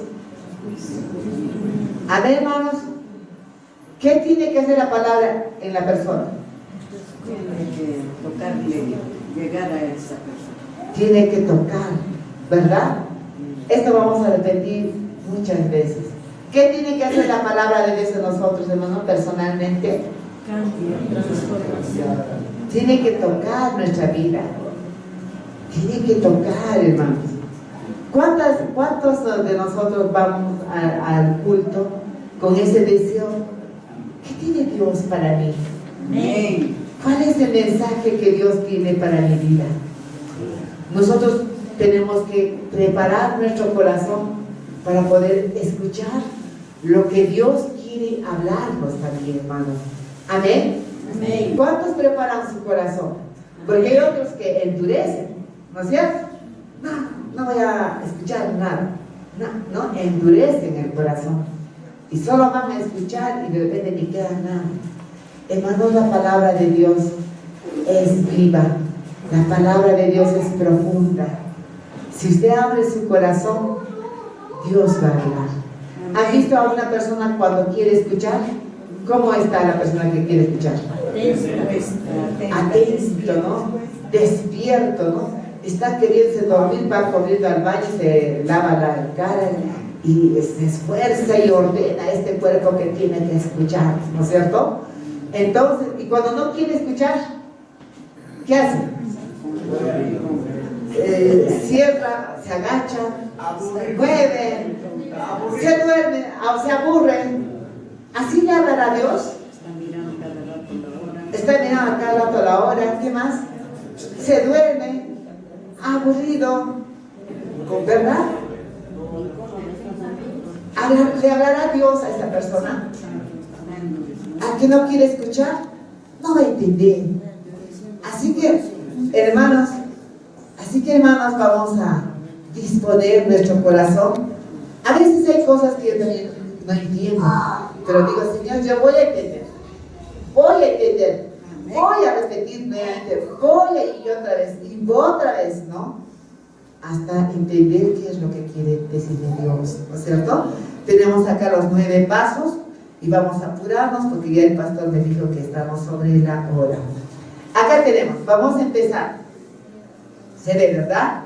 A ver, hermanos, ¿qué tiene que hacer la palabra en la persona? Tiene que tocarle, llegar a esa persona. Tiene que tocar, ¿verdad? Esto vamos a repetir muchas veces. ¿Qué tiene que hacer la palabra de Dios en nosotros, hermano, personalmente? Cambio, transformación. Tiene que tocar nuestra vida. Tiene que tocar, hermanos. ¿Cuántos de nosotros vamos al culto con ese deseo? ¿Qué tiene Dios para mí? Amén. ¿Cuál es el mensaje que Dios tiene para mi vida? Nosotros tenemos que preparar nuestro corazón para poder escuchar lo que Dios quiere hablarnos también, hermanos. Amén. Amén. ¿Cuántos preparan su corazón? Porque hay otros que endurecen, ¿no es cierto? No voy a escuchar nada. No, endurecen el corazón y solo van a escuchar y de repente ni queda nada. Hermanos, la palabra de Dios es viva, la palabra de Dios es profunda. Si usted abre su corazón, Dios va a hablar. ¿Han visto a una persona cuando quiere escuchar? ¿Cómo está la persona que quiere escuchar? Atento, ¿no? Despierto, ¿no? Está queriendo dormir, va corriendo al baño, se lava la cara y se esfuerza y ordena este cuerpo que tiene que escuchar, ¿no es cierto? Entonces, y cuando no quiere escuchar, ¿qué hace? Cierra, se agacha, se mueve, se duerme, se aburre. ¿Así le hablará a Dios? Está mirando cada rato la hora, ¿qué más? Se duerme, aburrido, ¿verdad? ¿Le hablará Dios a esa persona? ¿A que no quiere escuchar? No va a entender. Así que, hermanos, vamos a disponer nuestro corazón. A veces hay cosas que yo también no entiendo, pero digo, Señor, yo voy a entender, voy a repetir nuevamente, y otra vez, ¿no? Hasta entender qué es lo que quiere decirme Dios, ¿no es cierto? Tenemos acá los 9 pasos y vamos a apurarnos porque ya el pastor me dijo que estamos sobre la hora. Acá tenemos, vamos a empezar. ¿Se ve, verdad?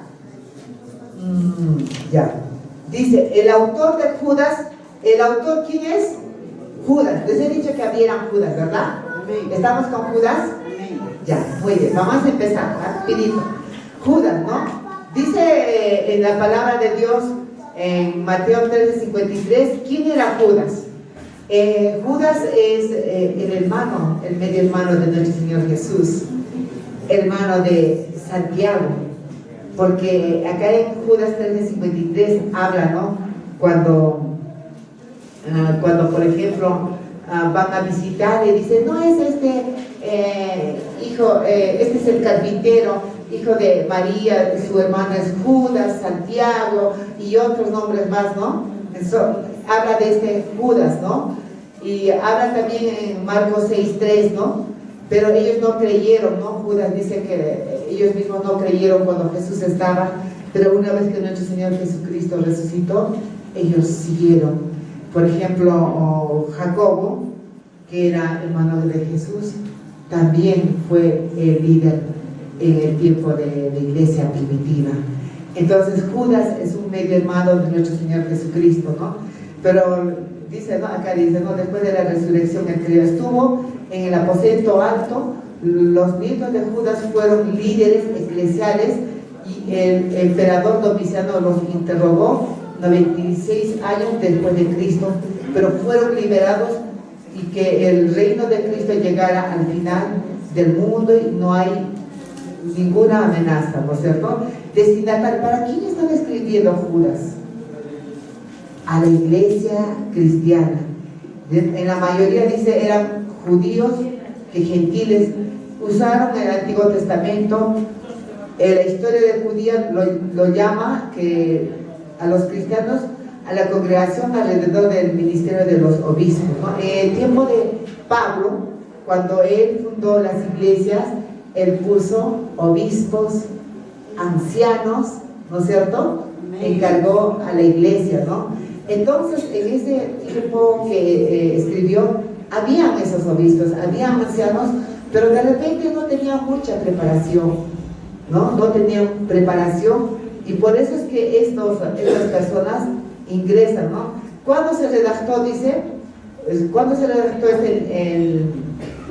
Ya. Dice, el autor de Judas, ¿el autor quién es? Judas. Les he dicho que habían Judas, ¿verdad? ¿Estamos con Judas? Ya, muy bien, vamos a empezar, rapidito. Judas, ¿no? Dice en la palabra de Dios, en Mateo 13:53, ¿quién era Judas? Judas es el hermano, el medio hermano de nuestro Señor Jesús, hermano de Santiago, porque acá en Judas 13:53 habla, ¿no? Cuando por ejemplo van a visitar y dicen, no es hijo, este es el carpintero, hijo de María, su hermana es Judas, Santiago y otros nombres más, ¿no? Eso, habla de este Judas, ¿no? Y habla también en Marcos 6:3, ¿no? Pero ellos no creyeron, ¿no? Judas dice que ellos mismos no creyeron cuando Jesús estaba, pero una vez que nuestro Señor Jesucristo resucitó, ellos siguieron. Por ejemplo, Jacobo, que era hermano de Jesús, también fue el líder en el tiempo de la iglesia primitiva. Entonces Judas es un medio hermano de nuestro Señor Jesucristo, ¿no? Pero dice, ¿no? Acá dice, ¿no? Después de la resurrección el que estuvo en el aposento alto, los nietos de Judas fueron líderes eclesiales y el emperador Domiciano los interrogó 96 años después de Cristo, pero fueron liberados y que el reino de Cristo llegara al final del mundo y no hay ninguna amenaza, ¿no es cierto? Destinatario, ¿para quién están escribiendo Judas? A la iglesia cristiana. En la mayoría dice eran judíos que gentiles. Usaron el Antiguo Testamento. La historia de judía lo llama que a los cristianos, a la congregación alrededor del ministerio de los obispos, ¿no? En el tiempo de Pablo, cuando él fundó las iglesias, él puso obispos, ancianos, ¿no es cierto? Encargó a la iglesia, ¿no? Entonces, en ese tiempo que escribió, habían esos obispos, habían ancianos, pero de repente no tenían mucha preparación, ¿no? No tenían preparación, y por eso es que estas personas ingresan, ¿no? ¿Cuándo se redactó, dice? ¿Cuándo se redactó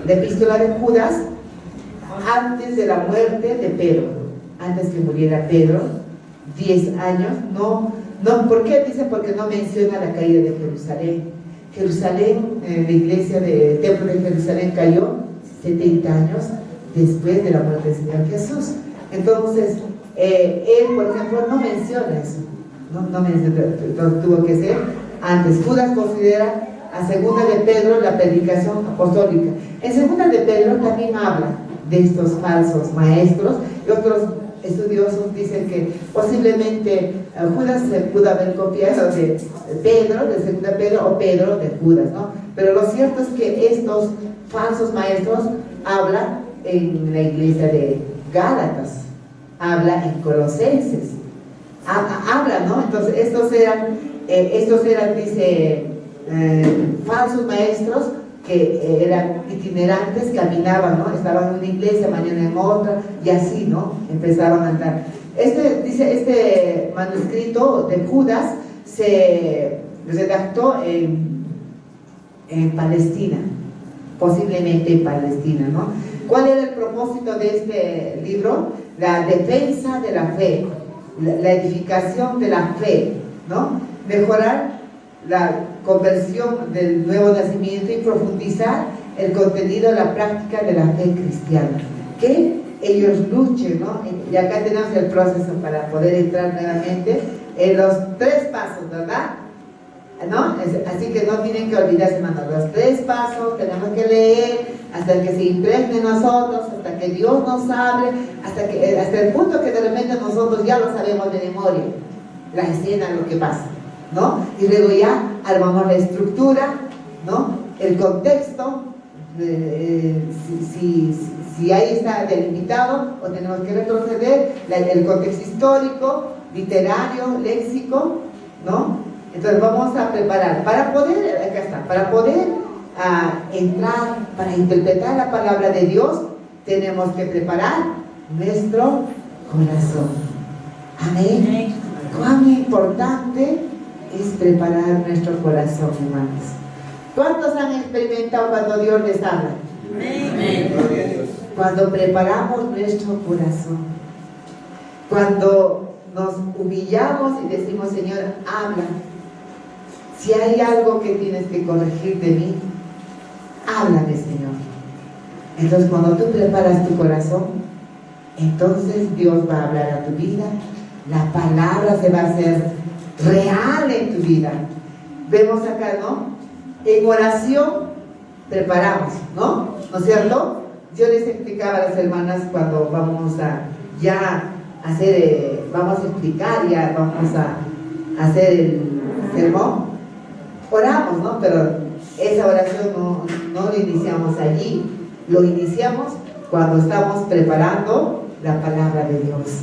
la epístola de Judas? Antes de la muerte de Pedro, antes que muriera Pedro, 10 años, no, ¿por qué? Dice, porque no menciona la caída de Jerusalén. Jerusalén, la iglesia del templo de Jerusalén cayó 70 años después de la muerte del Señor Jesús. Entonces, él, por ejemplo, no menciona eso, no menciona, tuvo que ser antes. Judas considera a segunda de Pedro la predicación apostólica. En segunda de Pedro también habla de estos falsos maestros, y otros estudiosos dicen que posiblemente Judas se pudo haber copiado de Pedro, de segunda Pedro, o Pedro de Judas, ¿no? Pero lo cierto es que estos falsos maestros hablan en la iglesia de Gálatas, habla en Colosenses, habla, ¿no? Entonces estos eran, dice, falsos maestros que eran itinerantes, caminaban, ¿no? Estaban en una iglesia, mañana en otra, y así, ¿no? Empezaban a andar. Este manuscrito de Judas se redactó en Palestina, posiblemente en Palestina, ¿no? ¿Cuál era el propósito de este libro? La defensa de la fe, la edificación de la fe, ¿no? Mejorar la conversión del nuevo nacimiento y profundizar el contenido de la práctica de la fe cristiana. Que ellos luchen, ¿no? Y acá tenemos el proceso para poder entrar nuevamente en los 3 pasos, ¿verdad? ¿No? Así que no tienen que olvidarse, hermanos, los 3 pasos tenemos que leer hasta que se impregne en nosotros, hasta que Dios nos hable, hasta el punto que de repente nosotros ya lo sabemos de memoria, la escena, lo que pasa, ¿no? Y luego ya armamos la estructura, ¿no? El contexto, si ahí está delimitado o tenemos que retroceder, el contexto histórico, literario, léxico, ¿no? Entonces vamos a preparar, para poder, acá está, para poder entrar, para interpretar la palabra de Dios, tenemos que preparar nuestro corazón. Amén. Cuán importante es preparar nuestro corazón, hermanos. ¿Cuántos han experimentado cuando Dios les habla? Cuando preparamos nuestro corazón, cuando nos humillamos y decimos, Señor, habla. Si hay algo que tienes que corregir de mí, háblame, Señor. Entonces, cuando tú preparas tu corazón, entonces Dios va a hablar a tu vida. La palabra se va a hacer real en tu vida. Vemos acá, ¿no? En oración preparamos, ¿no? ¿No es cierto? Yo les explicaba a las hermanas cuando vamos a ya hacer, vamos a explicar, ya vamos a hacer el sermón. Oramos, ¿no? Pero esa oración no lo iniciamos allí, lo iniciamos cuando estamos preparando la palabra de Dios.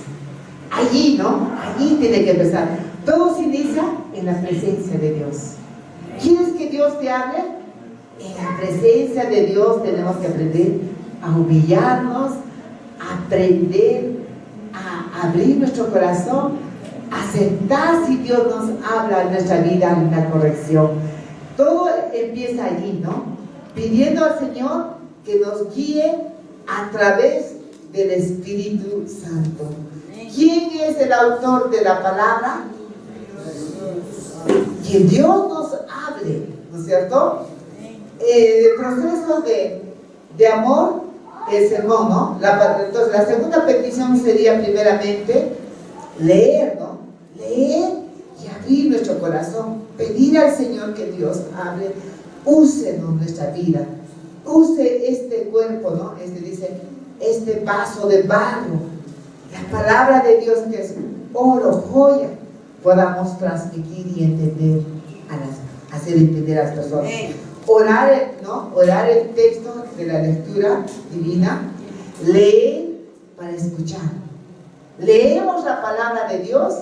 Allí, ¿no? Allí tiene que empezar. Todo se inicia en la presencia de Dios. ¿Quieres que Dios te hable? En la presencia de Dios tenemos que aprender a humillarnos, a aprender a abrir nuestro corazón, aceptar si Dios nos habla en nuestra vida en la corrección. Todo empieza allí, ¿no? Pidiendo al Señor que nos guíe a través del Espíritu Santo. ¿Quién es el autor de la palabra? Que Dios nos hable, ¿no es cierto? El proceso de amor, el sermón, ¿no? Entonces, la segunda petición sería primeramente leer, ¿no? Leer y abrir nuestro corazón. Pedir al Señor que Dios hable. Úsenos nuestra vida. Use este cuerpo, ¿no? Este vaso de barro. La palabra de Dios que es oro, joya, podamos transmitir y entender hacer entender a las personas. Orar, ¿no? Orar el texto de la lectura divina, leer para escuchar. Leemos la palabra de Dios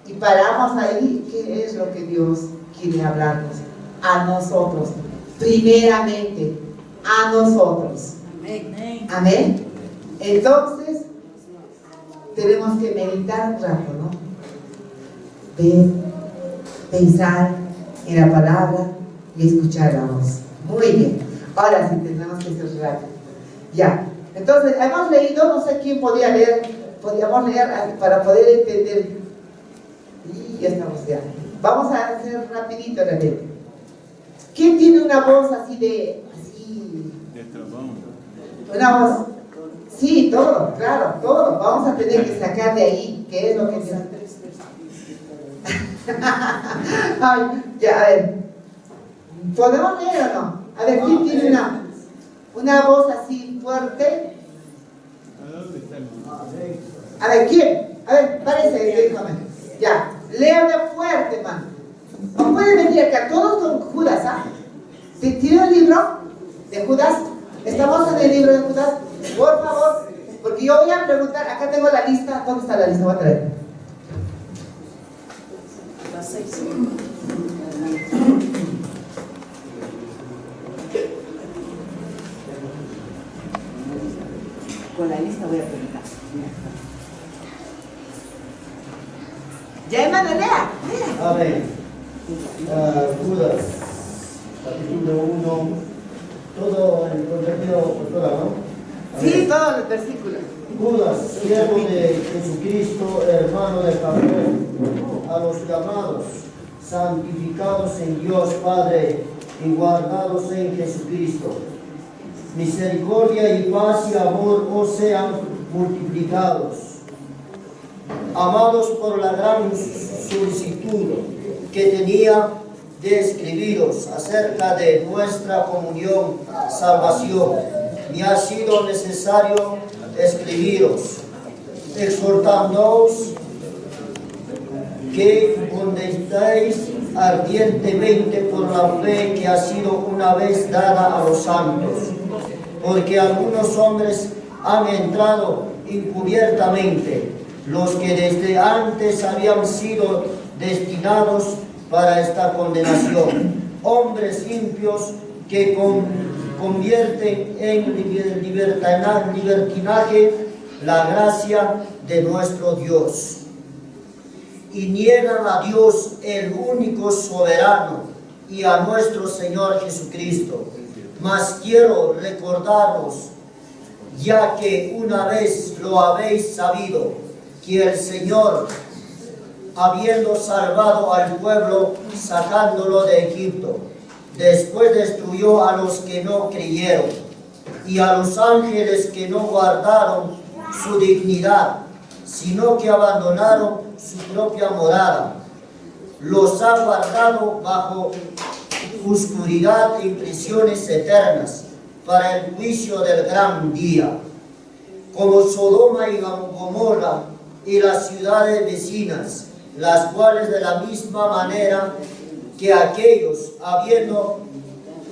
y paramos ahí. ¿Qué es lo que Dios quiere hablarnos? A nosotros, primeramente, a nosotros. Amén. Entonces, tenemos que meditar un rato, ¿no? Ver, pensar en la palabra y escuchar la voz. Muy bien. Ahora sí, tenemos que ser rápido. Ya. Entonces, hemos leído, no sé quién podía leer, podíamos leer para poder entender. Y ya estamos ya. Vamos a hacer rapidito, repente. ¿Quién tiene una voz así de una voz? Sí, todo, claro, todo. Vamos a tener que sacar de ahí qué es lo que se... Ay, ya, a ver. ¿Podemos leer o no? A ver, ¿quién tiene una voz así fuerte? A ver, ¿quién? A ver, parece, ya, léame fuerte, hermano. No pueden venir acá, todos con Judas, ¿ah? ¿Tiene el libro de Judas? ¿Estamos en el libro de Judas? Por favor, porque yo voy a preguntar, acá tengo la lista. ¿Dónde está la lista? Voy a traer. Las 6. Con la lista voy a preguntar. Ya, hermano, lea. Amén. Judas, capítulo 1, todo el contenido, toda, ¿no? Sí, todos los versículos. Judas, siervo de Jesucristo, hermano de Pablo, a los llamados, santificados en Dios Padre y guardados en Jesucristo. Misericordia y paz y amor os sean multiplicados. Amados por la gran solicitud que tenía de escribiros acerca de nuestra comunión, salvación, me ha sido necesario escribiros, exhortándoos que contestéis ardientemente por la fe que ha sido una vez dada a los santos, porque algunos hombres han entrado encubiertamente, los que desde antes habían sido destinados para esta condenación. Hombres impios que convierten en libertinaje la gracia de nuestro Dios y niegan a Dios el único soberano y a nuestro Señor Jesucristo. Mas quiero recordaros, ya que una vez lo habéis sabido, que el Señor, habiendo salvado al pueblo, sacándolo de Egipto, después destruyó a los que no creyeron y a los ángeles que no guardaron su dignidad, sino que abandonaron su propia morada. Los ha guardado bajo oscuridad en prisiones eternas para el juicio del gran día. Como Sodoma y Gomorra y las ciudades vecinas, las cuales de la misma manera que aquellos, habiendo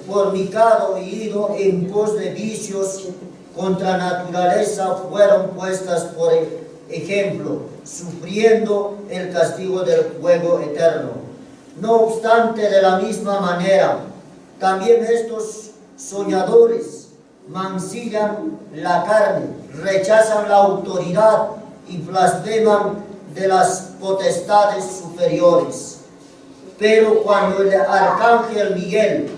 fornicado y ido en pos de vicios contra naturaleza, fueron puestas por ejemplo, sufriendo el castigo del fuego eterno. No obstante, de la misma manera, también estos soñadores mancillan la carne, rechazan la autoridad y blasfeman de las potestades superiores. Pero cuando el arcángel Miguel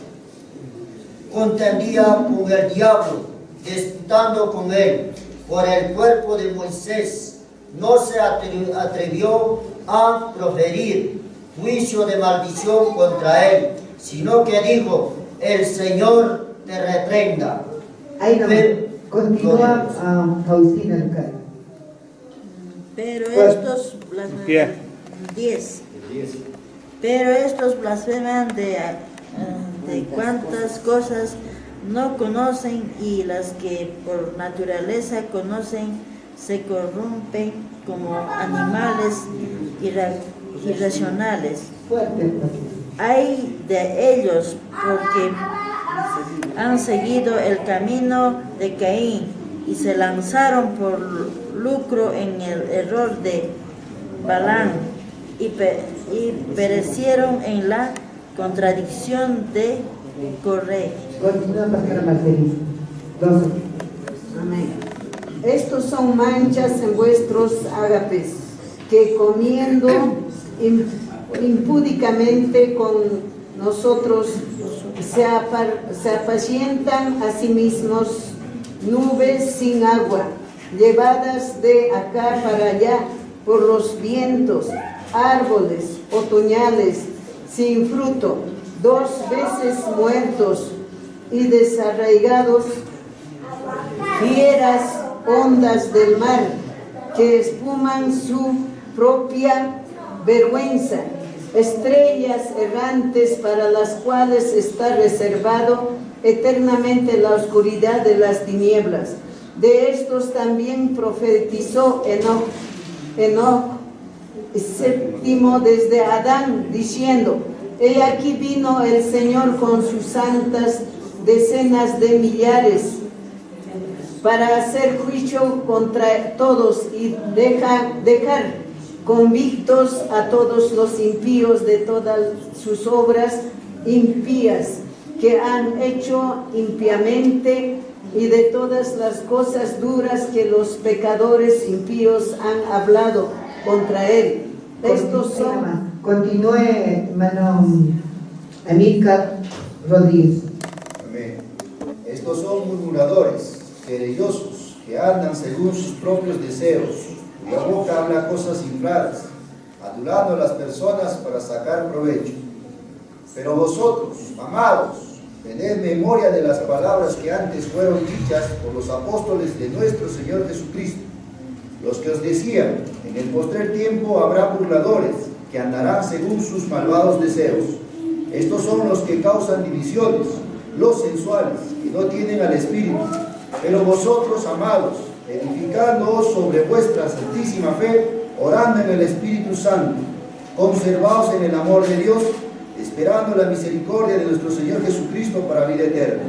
contendía con el diablo, disputando con él por el cuerpo de Moisés, no se atrevió a proferir juicio de maldición contra él, sino que dijo: el Señor te reprenda. Ahí no, continúa Faustina Lucar. Pero estos blasfeman, 10. Pero estos blasfeman de cuantas cosas no conocen, y las que por naturaleza conocen se corrompen como animales irracionales. Fuerte. Hay de ellos porque han seguido el camino de Caín y se lanzaron por lucro en el error de Balaam y perecieron en la contradicción de Coré. Continúa, pastora Marcelina. 12. Amén. Estos son manchas en vuestros ágapes, que comiendo impúdicamente con nosotros se apacientan a sí mismos, nubes sin agua, llevadas de acá para allá por los vientos, árboles otoñales sin fruto, 2 veces muertos y desarraigados, fieras ondas del mar que espuman su propia vergüenza, estrellas errantes para las cuales está reservado eternamente la oscuridad de las tinieblas. De estos también profetizó Enoc, séptimo desde Adán, diciendo: he aquí vino el Señor con sus santas decenas de millares, para hacer juicio contra todos y dejar convictos a todos los impíos de todas sus obras impías que han hecho impíamente, y de todas las cosas duras que los pecadores impíos han hablado contra él. Estos son... Continúe, hermano Amílcar Rodríguez. Amén. Estos son murmuradores, querellosos, que andan según sus propios deseos, cuya boca habla cosas infladas, adulando a las personas para sacar provecho. Pero vosotros, amados, tened memoria de las palabras que antes fueron dichas por los apóstoles de nuestro Señor Jesucristo, los que os decían: en el postrer tiempo habrá burladores que andarán según sus malvados deseos. Estos son los que causan divisiones, los sensuales, que no tienen al Espíritu. Pero vosotros, amados, edificándoos sobre vuestra santísima fe, orando en el Espíritu Santo, conservaos en el amor de Dios, esperando la misericordia de nuestro Señor Jesucristo para vida eterna.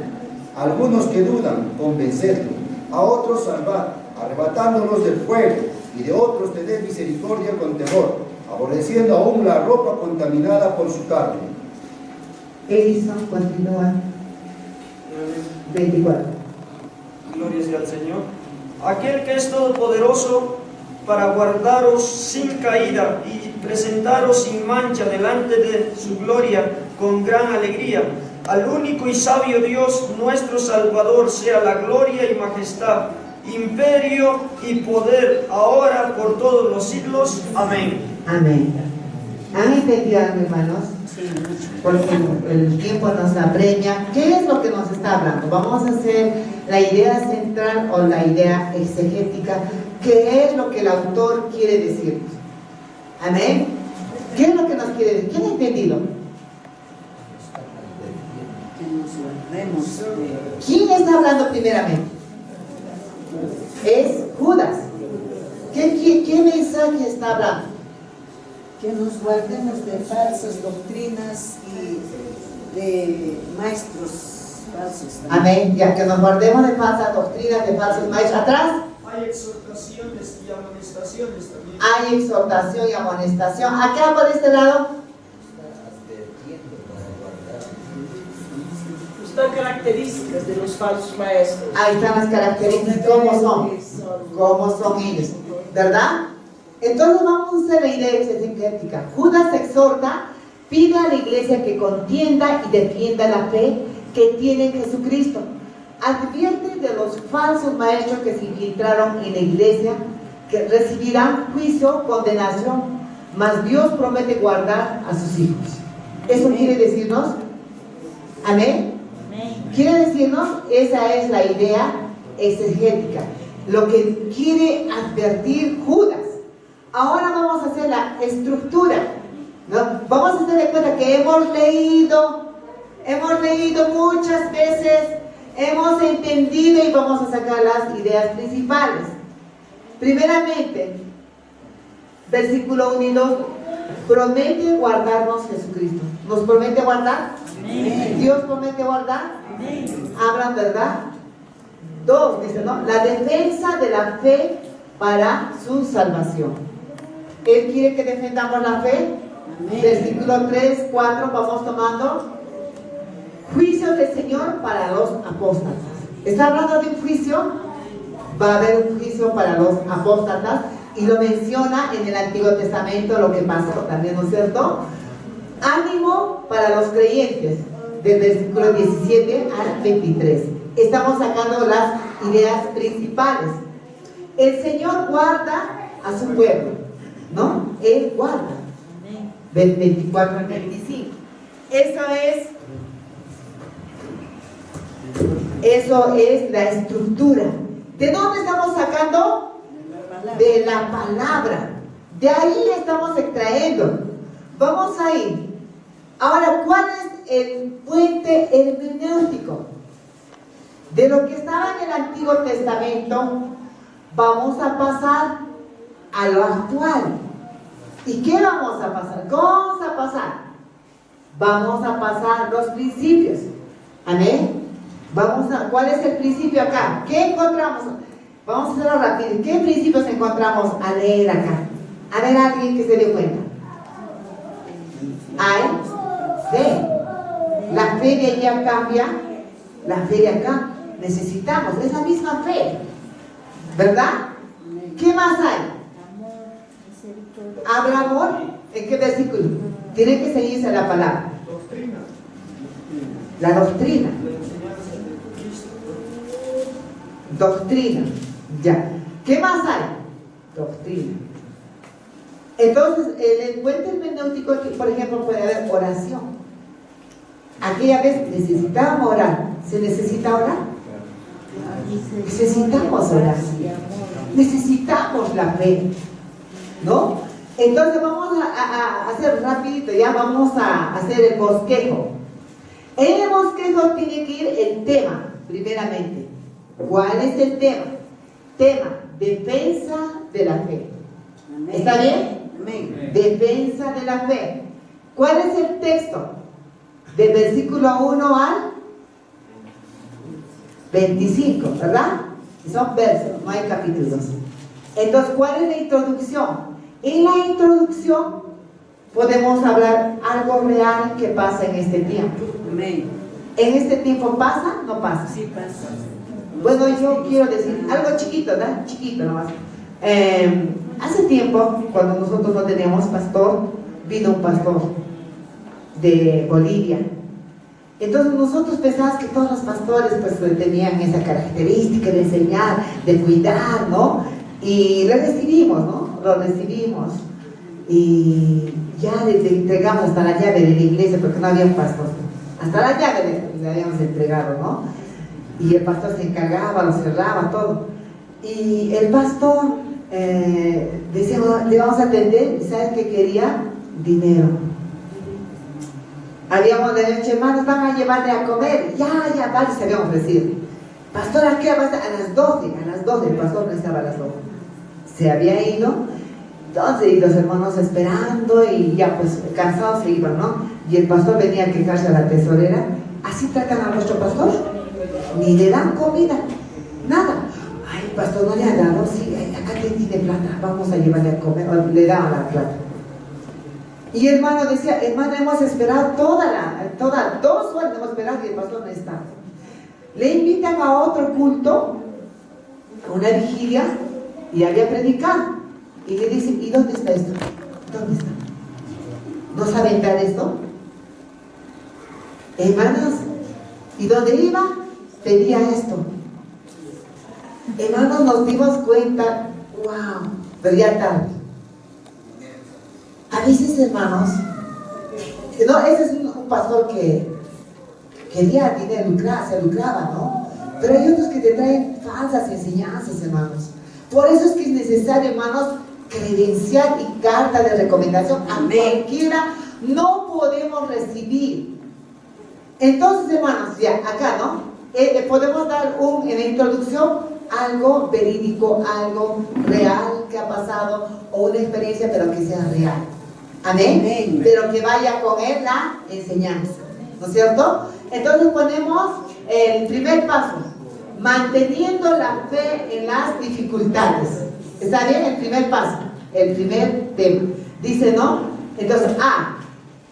Algunos que dudan, convencedlos; a otros salvad, arrebatándolos del fuego; y de otros tened misericordia con temor, aborreciendo aún la ropa contaminada por su carne. Edison continúa. 24. Gloria sea al Señor. Aquel que es todopoderoso para guardaros sin caída y presentaros sin mancha delante de su gloria con gran alegría. Al único y sabio Dios, nuestro Salvador, sea la gloria y majestad, imperio y poder, ahora por todos los siglos. Amén. Amén. ¿Han entendido, hermanos? Porque el tiempo nos apremia. ¿Qué es lo que nos está hablando? Vamos a hacer la idea central o la idea exegética. ¿Qué es lo que el autor quiere decirnos? Amén. ¿Qué es lo que nos quiere decir? ¿Quién ha entendido? Que nos guardemos de... ¿Quién está hablando primeramente? Es Judas. ¿Qué mensaje está hablando? Que nos guardemos de falsas doctrinas y de maestros falsos también. Amén. Ya que nos guardemos de falsas doctrinas, de falsos maestros. Atrás Hay exhortaciones y amonestaciones también. hay exhortación y amonestación. Acá por este lado Están características de los falsos maestros. ahí están las características, cómo son ellos, ¿verdad? Entonces vamos a hacer la idea exegética. Judas exhorta, pide a la iglesia que contienda y defienda la fe que tiene en Jesucristo. Advierte de los falsos maestros que se infiltraron en la iglesia, que recibirán juicio, condenación, mas Dios promete guardar a sus hijos. ¿Eso quiere decirnos? ¿Amén? Quiere decirnos, esa es la idea exegética, lo que quiere advertir Judas. Ahora vamos a hacer la estructura, ¿no? Vamos a hacer de cuenta que hemos leído muchas veces, hemos entendido y vamos a sacar las ideas principales. Primeramente, versículo 1 y 2, promete guardarnos Jesucristo. ¿Nos promete guardar? Amén. ¿Dios promete guardar? Amén. Hablan verdad. 2, dice, ¿no? La defensa de la fe para su salvación. Él quiere que defendamos la fe. Amén. Versículo 3, 4, vamos tomando. Juicio del Señor para los apóstatas. Está hablando de un juicio. Va a haber un juicio para los apóstatas. Y lo menciona en el Antiguo Testamento lo que pasó también, ¿no es cierto? Ánimo para los creyentes. Del versículo 17 al 23. Estamos sacando las ideas principales. El Señor guarda a su pueblo, ¿no? Él guarda. Del 24 al 25. Eso es la estructura. ¿De dónde estamos sacando? De la palabra. De ahí estamos extrayendo. Vamos a ir. Ahora, ¿cuál es el puente hermenéutico? De lo que estaba en el Antiguo Testamento, vamos a pasar a lo actual. ¿Y qué vamos a pasar? ¿Cómo vamos a pasar? Vamos a pasar los principios. Amén. ¿Cuál es el principio acá? ¿Qué encontramos? Vamos a hacerlo rápido. ¿Qué principios encontramos a leer acá? A ver, alguien que se dé cuenta. Hay fe. La fe de allá cambia. La fe de acá necesitamos. Es la misma fe. ¿Verdad? ¿Qué más hay? ¿Habrá amor? ¿En qué versículo? Tiene que seguirse la palabra. Doctrina. La doctrina. La enseñanza de Cristo. Doctrina. Ya. ¿Qué más hay? Doctrina. Entonces, en el puente hermenéutico, por ejemplo, puede haber oración. Aquella vez necesitábamos orar. ¿Se necesita orar? Necesitamos orar. Necesitamos la fe. ¿No? Entonces vamos a hacer rapidito, ya vamos a hacer el bosquejo. En el bosquejo tiene que ir el tema, primeramente. ¿Cuál es el tema? Tema, defensa de la fe. Amén. ¿Está bien? Amén. Defensa de la fe. ¿Cuál es el texto? Del versículo 1 al 25, ¿verdad? Son versos, no hay capítulos. Entonces, ¿cuál es la introducción? En la introducción podemos hablar algo real que pasa en este tiempo. Amén. ¿En este tiempo pasa? ¿No pasa? Sí pasa. Bueno, yo quiero decir algo chiquito, ¿verdad? Chiquito nomás. Hace tiempo, cuando nosotros no teníamos pastor, vino un pastor de Bolivia. Entonces nosotros pensábamos que todos los pastores pues tenían esa característica de enseñar, de cuidar, ¿no? Y lo recibimos, ¿no? Lo recibimos. Y ya le entregamos hasta la llave de la iglesia porque no había un pastor. Hasta la llave le habíamos entregado, ¿no? Y el pastor se encargaba, lo cerraba, todo. Y el pastor decía, le vamos a atender, y ¿sabes qué quería? Dinero. Habíamos dicho, hermanos, van a llevarle a comer. Ya, vale, se habían ofrecido. Pastor, ¿a qué hora va a estar? A las 12. A las 12, el pastor no estaba a las 12. Se había ido. Entonces, y los hermanos esperando, y ya pues cansados se iban, ¿no? Y el pastor venía a quejarse a la tesorera. ¿Así tratan a nuestro pastor? Ni le dan comida, nada. Ay, pastor, no le ha dado, sí, acá tiene plata, vamos a llevarle a comer. O le daban la plata. Y el hermano decía, hermano, hemos esperado toda 2 horas hemos esperado y el pastor no está. Le invitan a otro culto, a una vigilia, y había predicado. Y le dicen, ¿y dónde está esto? ¿Dónde está? ¿No saben dar esto? Hermanos, ¿y dónde iba? Pedía esto. Hermanos, nos dimos cuenta, wow, pero ya tarde. A veces, hermanos, no, ese es un pastor que quería dinero, se lucraba, ¿no? Pero hay otros que te traen falsas enseñanzas, hermanos. Por eso es que es necesario, hermanos, credencial y carta de recomendación. A cualquiera no podemos recibir. Entonces, hermanos, ya acá, ¿no? Podemos dar en la introducción algo verídico, algo real que ha pasado, o una experiencia, pero que sea real. Amén. Amén. Pero que vaya con él la enseñanza, ¿no es cierto? Entonces ponemos el primer paso, manteniendo la fe en las dificultades. ¿Está bien? El primer paso, el primer tema. Dice, ¿no? Entonces,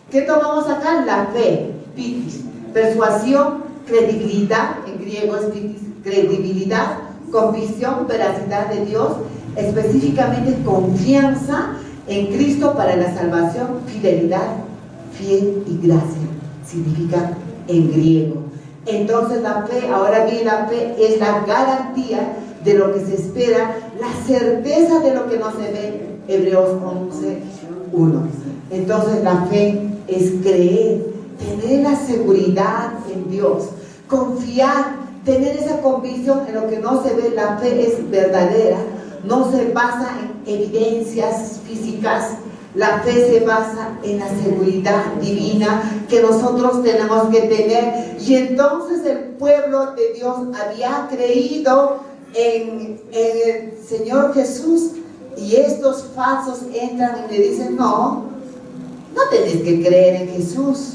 ¿qué tomamos acá? La fe, pitis, persuasión, credibilidad, en griego es pitis, credibilidad, convicción, veracidad de Dios, específicamente confianza en Cristo para la salvación, fidelidad, fiel y gracia, significa en griego. Entonces la fe, ahora bien, la fe es la garantía de lo que se espera, la certeza de lo que no se ve, Hebreos 11:1. Entonces la fe es creer, tener la seguridad en Dios, confiar, tener esa convicción en lo que no se ve. La fe es verdadera, no se basa en evidencias físicas. La fe se basa en la seguridad divina que nosotros tenemos que tener. Y entonces el pueblo de Dios había creído en el Señor Jesús, y estos falsos entran y le dicen, no tienes que creer en Jesús,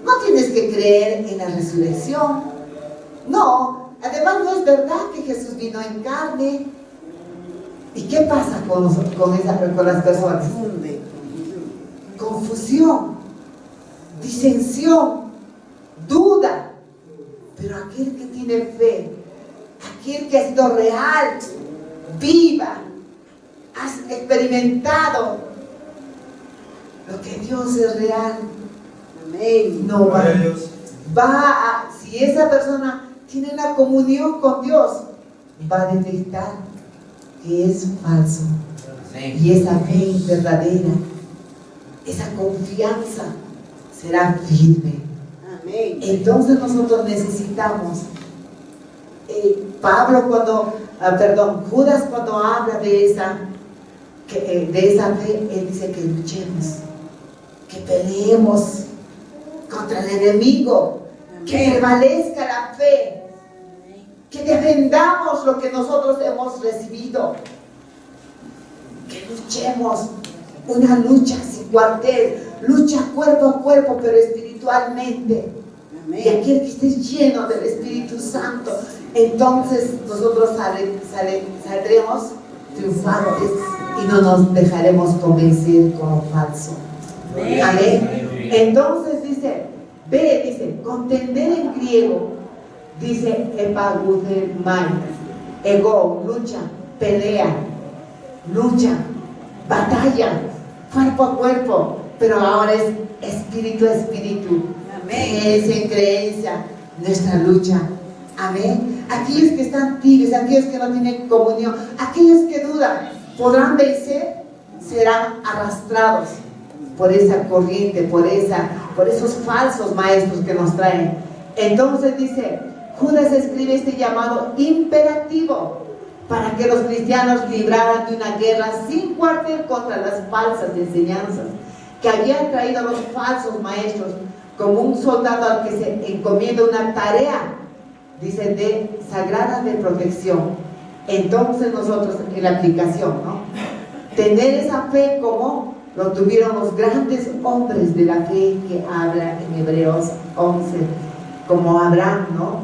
no tienes que creer en la resurrección, no, además no es verdad que Jesús vino en carne. ¿Y qué pasa con las personas? Confusión, disensión, duda. Pero aquel que tiene fe, aquel que ha sido real, viva, has experimentado lo que Dios es real, amén, no si esa persona tiene la comunión con Dios, va a detectar que es falso. Amén. Y esa fe verdadera, esa confianza será firme. Amén. Entonces nosotros necesitamos, Judas cuando habla de esa fe, él dice que luchemos, que peleemos contra el enemigo, que prevalezca la fe, que defendamos lo que nosotros hemos recibido, que luchemos una lucha sin cuartel, lucha cuerpo a cuerpo, pero espiritualmente. Amén. Y aquel que esté lleno del Espíritu Santo, entonces nosotros saldremos triunfantes y no nos dejaremos convencer con lo falso. Amén. Entonces dice, contender en griego, dice epagudemai, ego, lucha, pelea, lucha, batalla, cuerpo a cuerpo, pero ahora es espíritu a espíritu, creencia en creencia, nuestra lucha. Amén. Aquellos que están tibios, aquellos que no tienen comunión, aquellos que dudan, podrán vencer, serán arrastrados por esa corriente, por esos falsos maestros que nos traen. Entonces dice, Judas escribe este llamado imperativo para que los cristianos libraran de una guerra sin cuartel contra las falsas enseñanzas que habían traído los falsos maestros, como un soldado al que se encomienda una tarea, dice, de sagrada de protección. Entonces nosotros en la aplicación, ¿no? Tener esa fe como lo tuvieron los grandes hombres de la fe que habla en Hebreos 11, como Abraham, ¿no?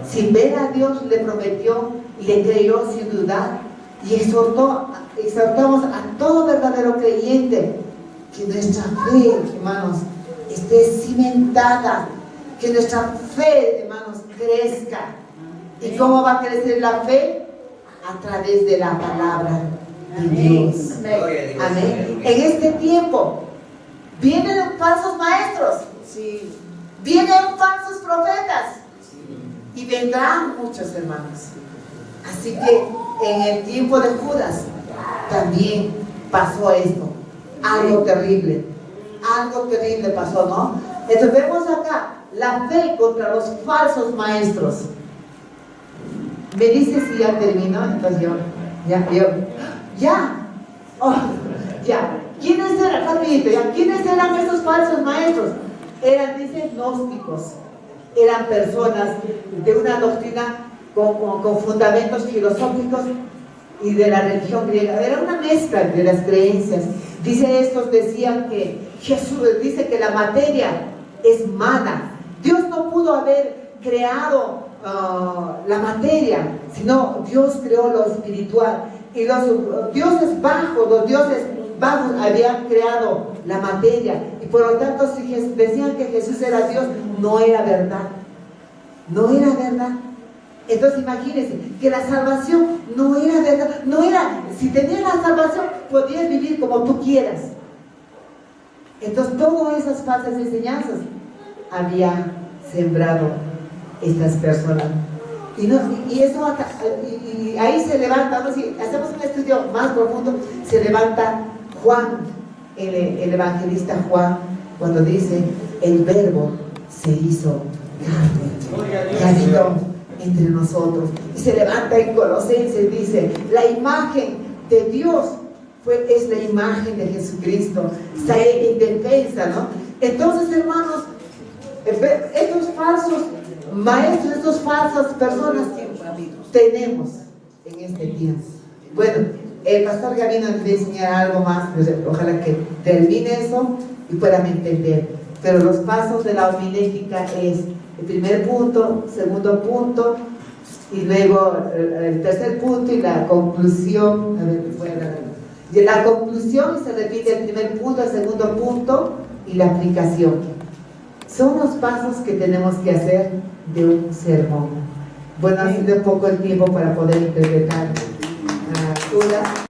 Sin ver a Dios le prometió y le creyó sin dudar, y exhortamos a todo verdadero creyente que nuestra fe, hermanos, esté cimentada, que nuestra fe, hermanos, crezca. ¿Y cómo va a crecer la fe? A través de la palabra de Dios. Amén. En este tiempo vienen falsos maestros, Sí. vienen falsos profetas, y vendrán muchos, hermanos. Así que en el tiempo de Judas también pasó esto, algo terrible pasó, ¿no? Entonces vemos acá la fe contra los falsos maestros. Me dice si ya terminó, entonces ¿Quiénes eran? Rapidito, ya. ¿Quiénes eran esos falsos maestros? Eran, dice, gnósticos. Eran personas de una doctrina con fundamentos filosóficos y de la religión griega. Era una mezcla de las creencias. Dice, estos decían que Jesús, dice que la materia es mala. Dios no pudo haber creado la materia, sino Dios creó lo espiritual. Y los dioses bajos habían creado la materia, y por lo tanto si decían que Jesús era Dios, no era verdad. Entonces imagínense que la salvación no era verdad, si tenías la salvación podías vivir como tú quieras. Entonces todas esas falsas enseñanzas había sembrado estas personas. Y ahí se levanta, ¿no? Si hacemos un estudio más profundo, se levanta Juan, el evangelista Juan, cuando dice, el verbo se hizo carne y habitó entre nosotros. Y se levanta en Colosenses, dice, la imagen de Dios es la imagen de Jesucristo. Sale en defensa, ¿no? Entonces, hermanos, estos falsos maestros, estas falsas personas tenemos en este tiempo. Bueno, el pastor Gavino nos va a enseñar algo más, ojalá que termine eso y puedan entender. Pero los pasos de la homilética es el primer punto, segundo punto, y luego el tercer punto y la conclusión. A ver, de la conclusión, y se repite el primer punto, el segundo punto y la aplicación. Son los pasos que tenemos que hacer de un sermón. Bueno, ha sido poco el tiempo para poder interpretar Judas.